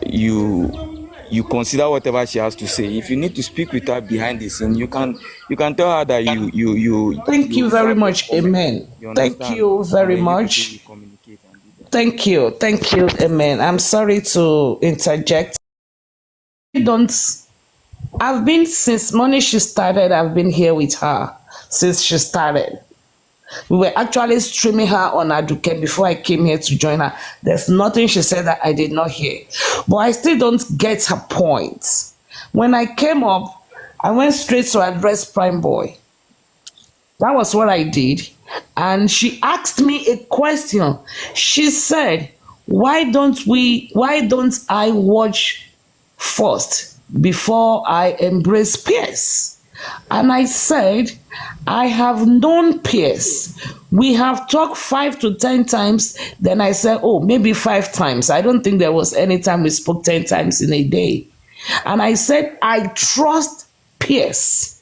Speaker 9: you consider whatever she has to say. If you need to speak with her behind the scene, you can tell her that you
Speaker 5: Thank you very much. Amen. Thank you very much. Thank you. Amen. I'm sorry to interject. I've been since morning she started. I've been here with her since she started. We were actually streaming her on Aduke before I came here to join her. There's nothing she said that I did not hear. But I still don't get her point. When I came up, I went straight to address Prime Boy. That was what I did. And she asked me a question. She said, why don't I watch first before I embrace Pierce? And I said, I have known Pierce. We have talked 5 to 10 times. Then I said, oh, maybe 5 times. I don't think there was any time we spoke 10 times in a day. And I said, I trust Pierce.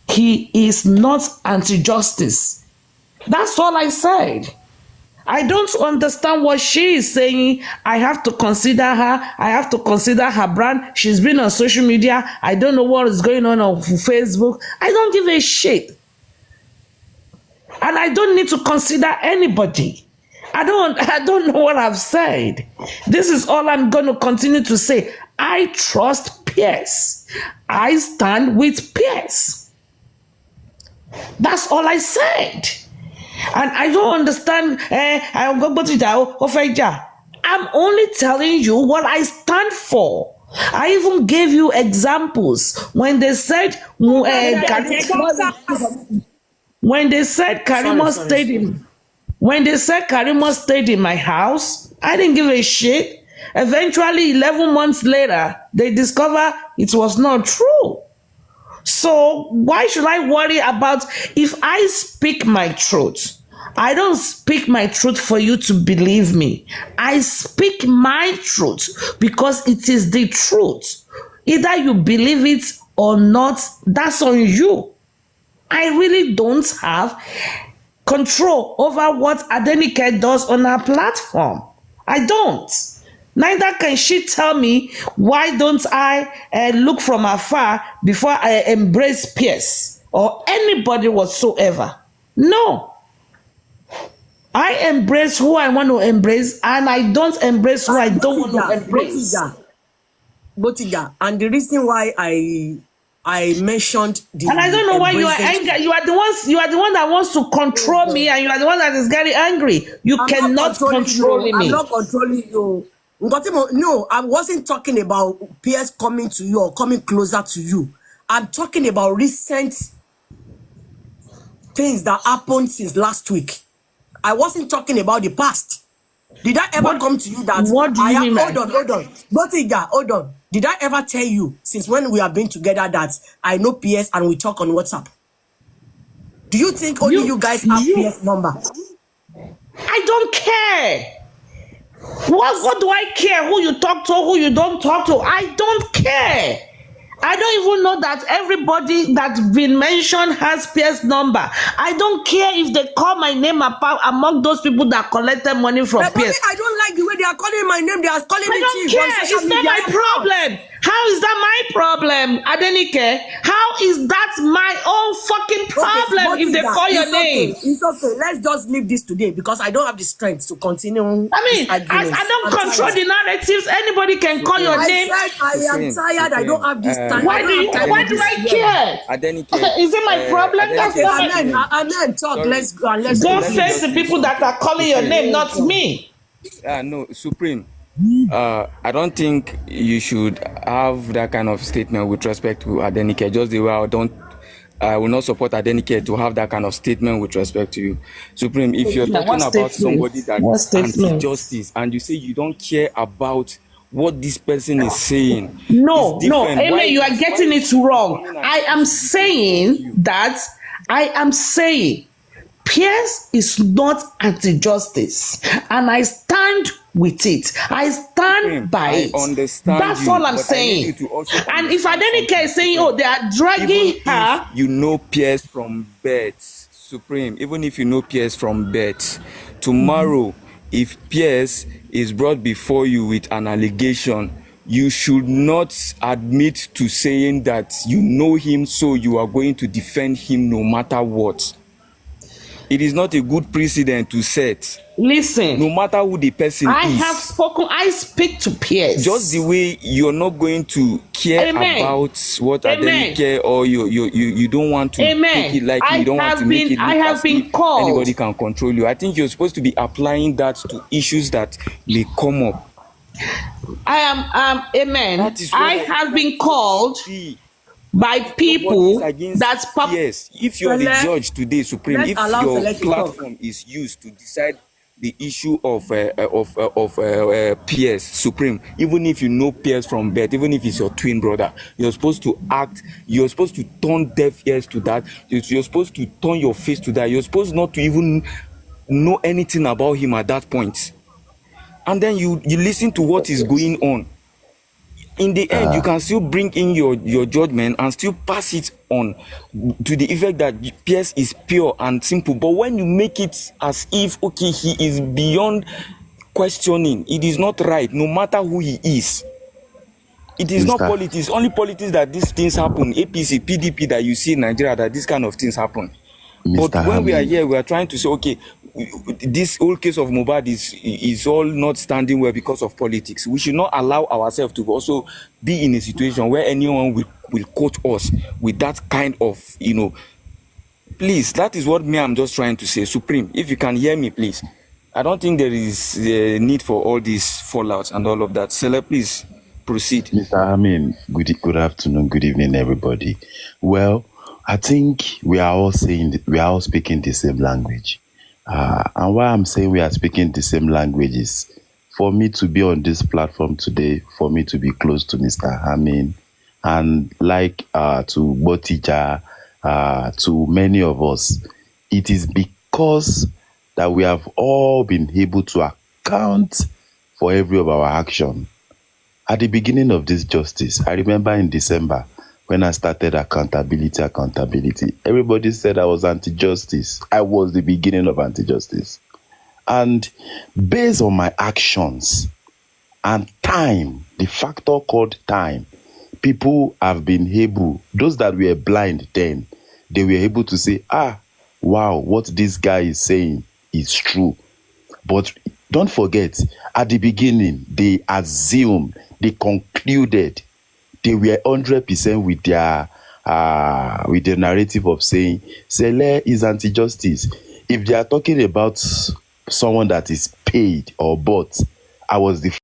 Speaker 5: He is not anti-justice. That's all I said. I don't understand what she is saying. I have to consider her. I have to consider her brand. She's been on social media. I don't know what is going on Facebook. I don't give a shit. And I don't need to consider anybody. I don't know what I've said. This is all I'm going to continue to say. I trust Pierce. I stand with Pierce. That's all I said. And I don't understand. I'm only telling you what I stand for. I even gave you examples when they said Karima stayed in my house. I didn't give a shit. Eventually, 11 months later, they discover it was not true. So why should I worry about if I speak my truth? I don't speak my truth for you to believe me. I speak my truth because it is the truth. Either you believe it or not, that's on you. I really don't have control over what Adenike does on her platform. I don't. Neither can she tell me why don't I look from afar before I embrace Pierce or anybody whatsoever. No. I embrace who I want to embrace and I don't embrace who I don't want to embrace.
Speaker 2: Botiga, and the reason why I mentioned the
Speaker 5: and I don't know why you are angry. You are the one that wants to control me, and you are the one that is very angry. I'm cannot control me.
Speaker 2: I'm not controlling you. No, I wasn't talking about peers coming to you or coming closer to you. I'm talking about recent things that happened since last week. I wasn't talking about the past. Did I ever come to you that
Speaker 5: what do you mean?
Speaker 2: Hold on. Botiga, hold on. Did I ever tell you since when we have been together that I know PS and we talk on WhatsApp? Do you think only you guys have PS number?
Speaker 5: I don't care. What do I care who you talk to, who you don't talk to? I don't care. I don't even know that everybody that's been mentioned has PS number. I don't care if they call my name among those people that collected money from PS.
Speaker 2: I don't like the way they are calling my name. They are calling me.
Speaker 5: I don't care. It's not my problem. How is that my problem, Adenike? How is that my own fucking problem if they call your name?
Speaker 2: It's okay. Let's just leave this today because I don't have the strength to continue.
Speaker 5: I mean, I don't control the narratives. Anybody can call your name.
Speaker 2: I am tired. I don't have this time.
Speaker 5: Why do I care?
Speaker 9: Adenike,
Speaker 5: is it my problem? That's
Speaker 2: not. Amen. Talk.
Speaker 9: Sorry.
Speaker 2: Let's go. Let's
Speaker 5: go face the people that are calling your name, not me.
Speaker 9: No, Supreme. I don't think you should have that kind of statement with respect to Adenike. Just the way I will not support Adenike to have that kind of statement with respect to you. Supreme, if you're talking about somebody that is anti-justice and you say you don't care about what this person is saying.
Speaker 5: No, Amen, you are getting it wrong. I am saying that I am saying Pierce is not anti-justice, and I stand with it. I stand by
Speaker 9: I
Speaker 5: it.
Speaker 9: understand
Speaker 5: That's
Speaker 9: you,
Speaker 5: all I'm
Speaker 9: but I need you
Speaker 5: saying.
Speaker 9: to also
Speaker 5: And if
Speaker 9: understand
Speaker 5: Adenike is saying, oh, they are dragging
Speaker 9: even if
Speaker 5: her,
Speaker 9: you know Pierce from birth, Supreme, even if you know Pierce from birth, tomorrow, if Pierce is brought before you with an allegation, you should not admit to saying that you know him, so you are going to defend him no matter what. It is not a good precedent to set.
Speaker 5: listen,
Speaker 9: No matter who the person
Speaker 5: I have
Speaker 9: is.
Speaker 5: spoken, I speak to Pierce.
Speaker 9: Just the way you're not going to care
Speaker 5: Amen.
Speaker 9: about what
Speaker 5: Amen.
Speaker 9: Adenike, or you don't want to take it
Speaker 5: Amen.
Speaker 9: lightly, you don't want to make it
Speaker 5: I
Speaker 9: look
Speaker 5: have
Speaker 9: as
Speaker 5: been
Speaker 9: if
Speaker 5: called.
Speaker 9: anybody can control you. I think you're supposed to be applying that to issues that may come up.
Speaker 5: I am, amen.
Speaker 9: That is
Speaker 5: I have been called by
Speaker 9: Nobody is
Speaker 5: people
Speaker 9: against
Speaker 5: that's
Speaker 9: Yes, if you're the judge today, Supreme,
Speaker 2: let's
Speaker 9: if
Speaker 2: allow
Speaker 9: your
Speaker 2: Select to talk.
Speaker 9: platform is used to decide the issue of PS Supreme, even if you know PS from birth, even if it's your twin brother, you're supposed to you're supposed to turn deaf ears to that. You're supposed to turn your face to that. You're supposed not to even know anything about him at that point. And then you listen to what is going on. In the end, you can still bring in your judgment and still pass it on to the effect that Pierce is pure and simple. But when you make it as if, okay, he is beyond questioning, it is not right, no matter who he is. It is not politics. Only politics that these things happen. APC, PDP that you see in Nigeria, that these kind of things happen. But when we are here, we are trying to say, okay, this whole case of Mohbad is all not standing well because of politics. We should not allow ourselves to also be in a situation where anyone will quote us with that kind of, please, that is what I'm just trying to say. Supreme, if you can hear me, please. I don't think there is a need for all these fallouts and all of that. Sele, please proceed.
Speaker 10: Mr. Amin, good afternoon, good evening, everybody. Well, I think we are all speaking the same language. And why I'm saying we are speaking the same language is for me to be on this platform today, for me to be close to Mr. Amin, and like to Botija, to many of us, it is because that we have all been able to account for every of our action. At the beginning of this justice, I remember in December when I started accountability, everybody said I was anti-justice. I was the beginning of anti-justice. And based on my actions and time, the factor called time, people have been able, those that were blind then, they were able to say, wow, what this guy is saying is true. But don't forget, at the beginning, they assumed, they concluded, they were 100% with their narrative of saying Sele is anti-justice. If they are talking about someone that is paid or bought, I was the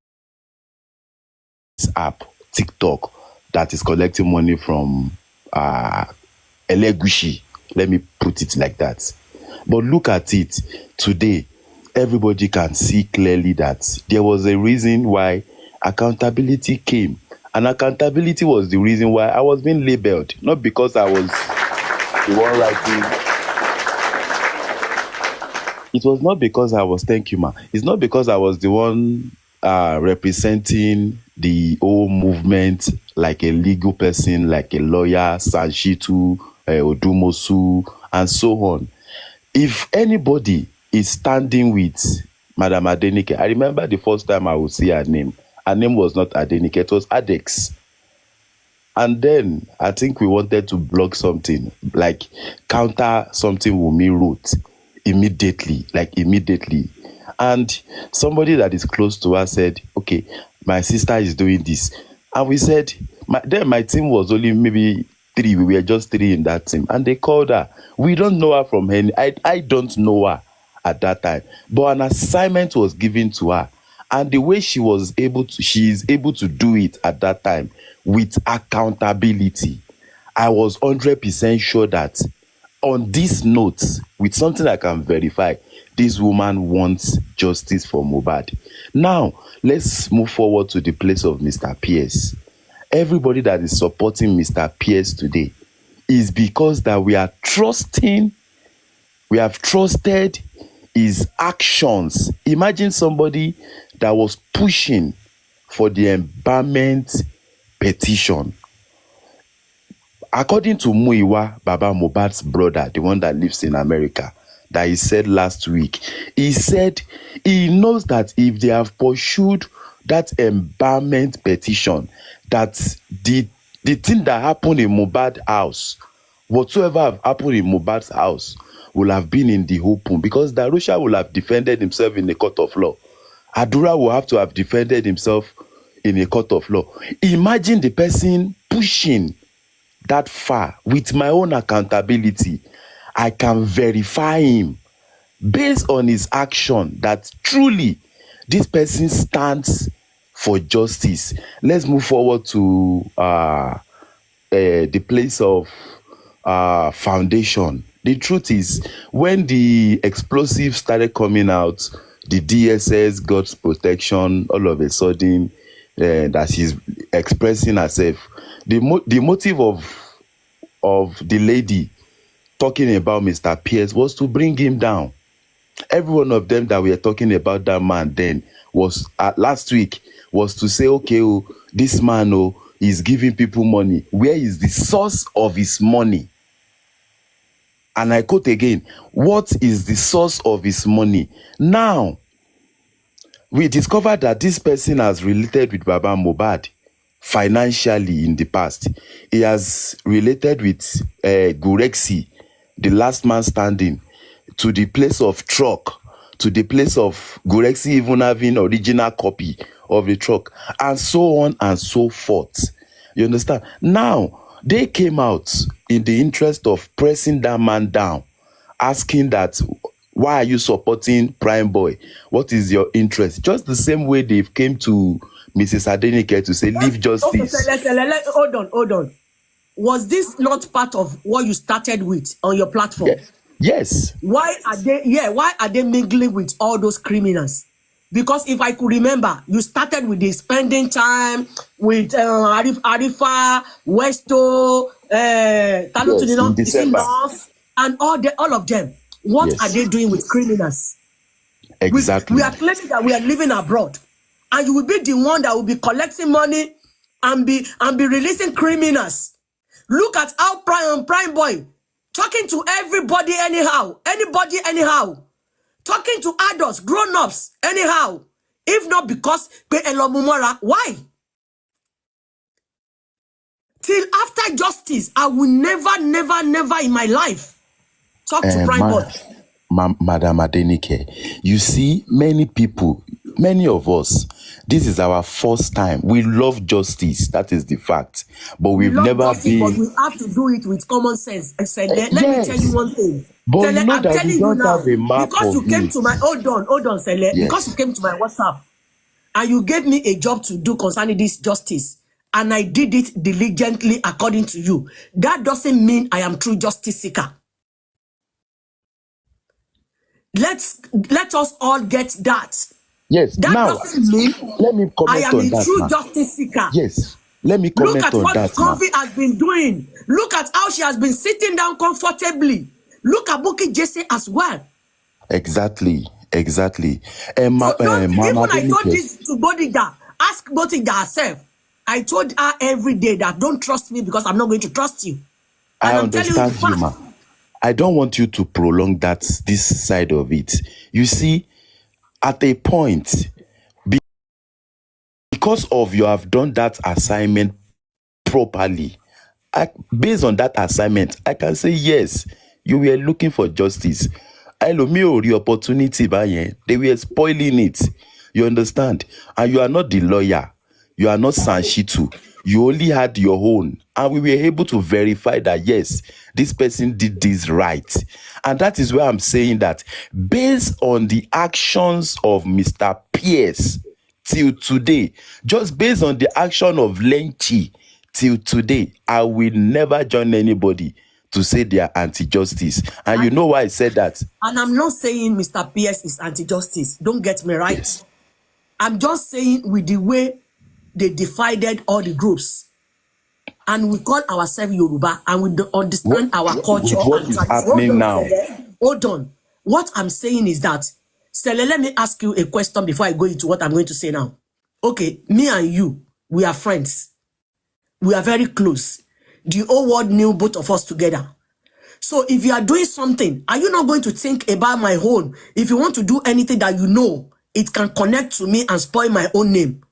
Speaker 10: app, TikTok, that is collecting money from Elegushi. Let me put it like that. But look at it today. Everybody can see clearly that there was a reason why accountability came. And accountability was the reason why I was being labeled, not because I was the one writing. It was not because I was, thank you, ma. It's not because I was the one representing the whole movement like a legal person, like a lawyer, Sanshitu, Odumosu, and so on. If anybody is standing with Madam Adenike, I remember the first time I would see her name. Her name was not Adenike, it was Adex. And then I think we wanted to block something, like counter something Wunmi wrote immediately. And somebody that is close to her said, okay, my sister is doing this. And we said, my team was only maybe 3. We were just 3 in that team. And they called her. We don't know her from any. I don't know her at that time. But an assignment was given to her. And the way she is able to do it at that time with accountability, I was 100% sure that on this note, with something I can verify, this woman wants justice for Mohbad. Now, let's move forward to the place of Mr. Pierce. Everybody that is supporting Mr. Pierce today is because that we have trusted his actions. Imagine somebody that was pushing for the embalmment petition. According to Muiwa, Baba Mohbad's brother, the one that lives in America, that he said last week, he said he knows that if they have pursued that embalmment petition, that the thing that happened in Mohbad's house, whatsoever have happened in Mohbad's house, will have been in the open, because Darusha will have defended himself in a court of law. Adura will have to have defended himself in a court of law. Imagine the person pushing that far. With my own accountability, I can verify him based on his action that truly this person stands for justice. Let's move forward to the place of foundation. The truth is, when the explosives started coming out, the DSS got protection all of a sudden, that she's expressing herself. The motive of the lady talking about Mr. Pierce was to bring him down. Every one of them that we are talking about that man then was last week was to say, okay, oh, this man is giving people money. Where is the source of his money? And I quote again, what is the source of his money? Now, we discovered that this person has related with Baba Mohbad financially in the past. He has related with Gurexi, the last man standing, to the place of truck, to the place of Gurexi even having original copy of the truck, and so on and so forth. You understand? Now, they came out in the interest of pressing that man down, asking that, why are you supporting Prime Boy? What is your interest? Just the same way they came to Mrs. Adenike to say, leave justice.
Speaker 2: Okay, hold on. Was this not part of what you started with on your platform?
Speaker 10: Yes.
Speaker 2: Why are they mingling with all those criminals? Because if I could remember, you started with the spending time with Arifa, Westo, and all of them. What are they doing with criminals?
Speaker 10: Exactly.
Speaker 2: We are claiming that we are living abroad, and you will be the one that will be collecting money and be releasing criminals. Look at how Prime Boy talking to everybody anyhow, anybody anyhow, talking to adults, grown-ups anyhow. If not because why? Till after justice, I will never in my life talk to Prime Boy.
Speaker 10: Madam Adenike, you see, many people, many of us, this is our first time. We love justice, that is the fact. But we've never been.
Speaker 2: But we have to do it with common sense. Let me tell you one thing.
Speaker 10: But
Speaker 2: Sele,
Speaker 10: you know
Speaker 2: I'm
Speaker 10: that
Speaker 2: telling
Speaker 10: we
Speaker 2: you
Speaker 10: don't
Speaker 2: now,
Speaker 10: have a map
Speaker 2: because you
Speaker 10: of
Speaker 2: came
Speaker 10: it.
Speaker 2: to my hold on, Sele, because you came to my WhatsApp and you gave me a job to do concerning this justice, and I did it diligently according to you. That doesn't mean I am true justice seeker. Let us all get that.
Speaker 10: Yes.
Speaker 2: That
Speaker 10: now,
Speaker 2: doesn't mean
Speaker 10: let me comment
Speaker 2: I am
Speaker 10: on
Speaker 2: a
Speaker 10: that,
Speaker 2: true
Speaker 10: man.
Speaker 2: justice seeker.
Speaker 10: Yes. Let me comment
Speaker 2: Look at
Speaker 10: on
Speaker 2: what
Speaker 10: that,
Speaker 2: Kofi has been doing. Look at how she has been sitting down comfortably. Look at Buki Jesse as well.
Speaker 10: Exactly. And
Speaker 2: So even I told this to Bodija. Ask Bodija herself. I told her every day that don't trust me because I'm not going to trust you. And I'm telling you the fact.
Speaker 10: ma. I don't want you to prolong this side of it. You see, at a point, because of you have done that assignment properly, based on that assignment, I can say yes, you were looking for justice. The opportunity, they were spoiling it. You understand? And you are not the lawyer. You are not Sanshitu. You only had your own. And we were able to verify that, yes, this person did this right. And that is why I'm saying that based on the actions of Mr. Pierce till today, just based on the action of Lenchi till today, I will never join anybody to say they are anti-justice. And you know why I said that?
Speaker 2: And I'm not saying Mr. Pierce is anti-justice. Don't get me right. Yes. I'm just saying with the way they divided all the groups. and we call ourselves Yoruba, and we understand our culture
Speaker 10: What
Speaker 2: and
Speaker 10: is
Speaker 2: tradition.
Speaker 10: happening now?
Speaker 2: Hold on. What I'm saying is that, Stella, let me ask you a question before I go into what I'm going to say now. Okay, me and you, we are friends. We are very close. The whole world knew both of us together. So if you are doing something, are you not going to think about my own? If you want to do anything that you know, it can connect to me and spoil my own name.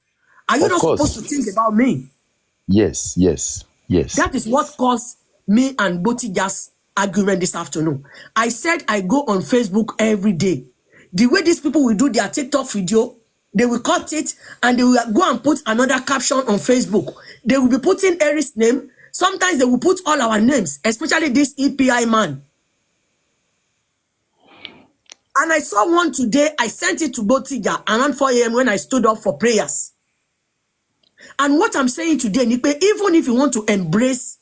Speaker 2: Are you not supposed to think about me?
Speaker 10: Yes.
Speaker 2: That is what caused me and Botija's argument this afternoon. I said I go on Facebook every day. The way these people will do their TikTok video, they will cut it and they will go and put another caption on Facebook. They will be putting Eric's name. Sometimes they will put all our names, especially this EPI man. And I saw one today. I sent it to Botija around 4 a.m. when I stood up for prayers. And what I'm saying today, Nipe, even if you want to embrace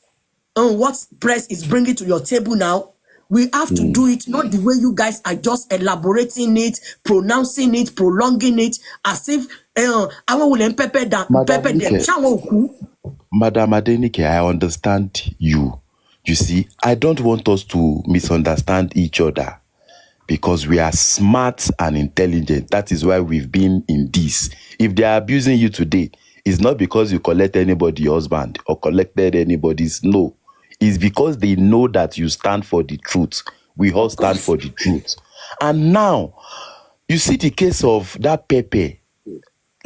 Speaker 2: what press is bringing to your table now, we have to do it not the way you guys are just elaborating it, pronouncing it, prolonging it, as if
Speaker 10: Madam Adenike, I understand you. You see, I don't want us to misunderstand each other because we are smart and intelligent. That is why we've been in this. If they are abusing you today, it's not because you collect anybody's husband or collected anybody's. No. It's because they know that you stand for the truth. We all stand for the truth. And now, you see the case of that Pepe.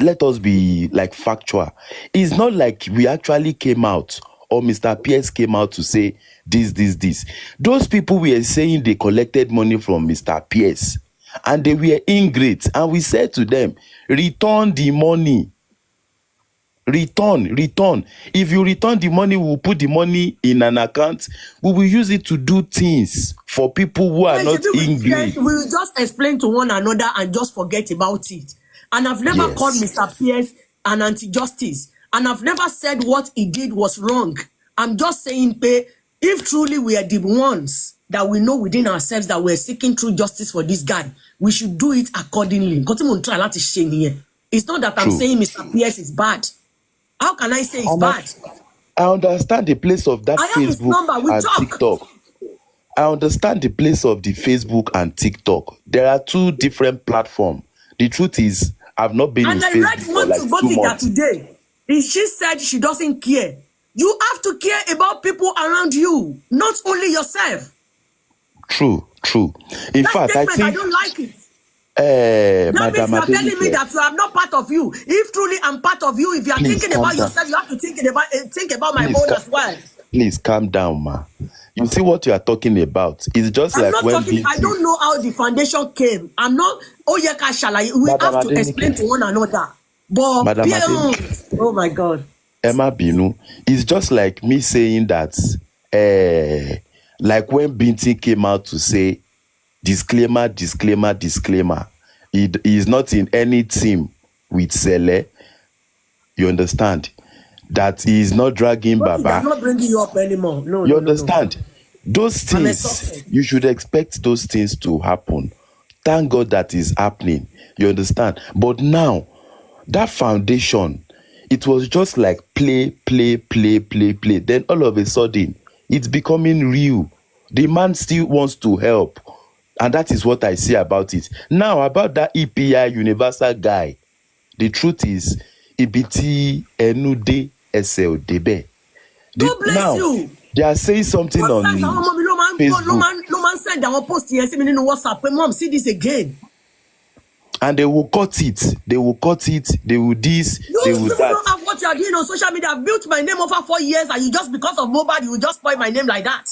Speaker 10: Let us be like factual. It's not like we actually came out or Mr. Pierce came out to say this. Those people were saying they collected money from Mr. Pierce and they were ingrate. And we said to them, return the money. Return. If you return the money, we will put the money in an account. We will use it to do things for people who are not ingrate.
Speaker 2: We will just explain to one another and just forget about it. And I've never called Mr. Pierce an anti-justice. And I've never said what he did was wrong. I'm just saying, if truly we are the ones that we know within ourselves that we're seeking true justice for this guy, we should do it accordingly. It's not that I'm saying Mr. Pierce is bad. How can I say it's bad?
Speaker 10: I understand the place of that Facebook and TikTok. I understand the place of the Facebook and TikTok. There are two different platforms. The truth is, I've not been in Facebook for like 2 months.
Speaker 2: Today, she said she doesn't care. You have to care about people around you, not only yourself.
Speaker 10: True. In fact, I think
Speaker 2: I don't like it. That means you're telling me that I'm not part of you. If truly I'm part of you, if you are thinking about yourself, you have to think about my own as well.
Speaker 10: Please calm down, ma. You see what you are talking about? It's just
Speaker 2: I'm
Speaker 10: like
Speaker 2: not
Speaker 10: when
Speaker 2: talking. I don't know how the foundation came. I'm not. We have to explain to one another. But oh my God,
Speaker 10: Emma Binu, it's just like me saying that. Like when Binti came out to say, disclaimer. He is not in any team with Sele. You understand? That he is not dragging Baba.
Speaker 2: I'm not bringing you up anymore. No,
Speaker 10: you understand? Those things, you should expect those things to happen. Thank God that is happening. You understand? But now, that foundation, it was just like play. Then all of a sudden, it's becoming real. The man still wants to help. And that is what I say about it. Now, about that EPI universal guy, the truth is, Pt.3 SLDB.
Speaker 2: God bless you.
Speaker 10: They are saying something on Facebook.
Speaker 2: No man said that post here. See me in WhatsApp. Mom, see this again.
Speaker 10: And they will cut it. They will this. They will that. You
Speaker 2: don't have what you are doing on social media. I've built my name over 4 years, and you just because of mobile, you will just spoil my name like that.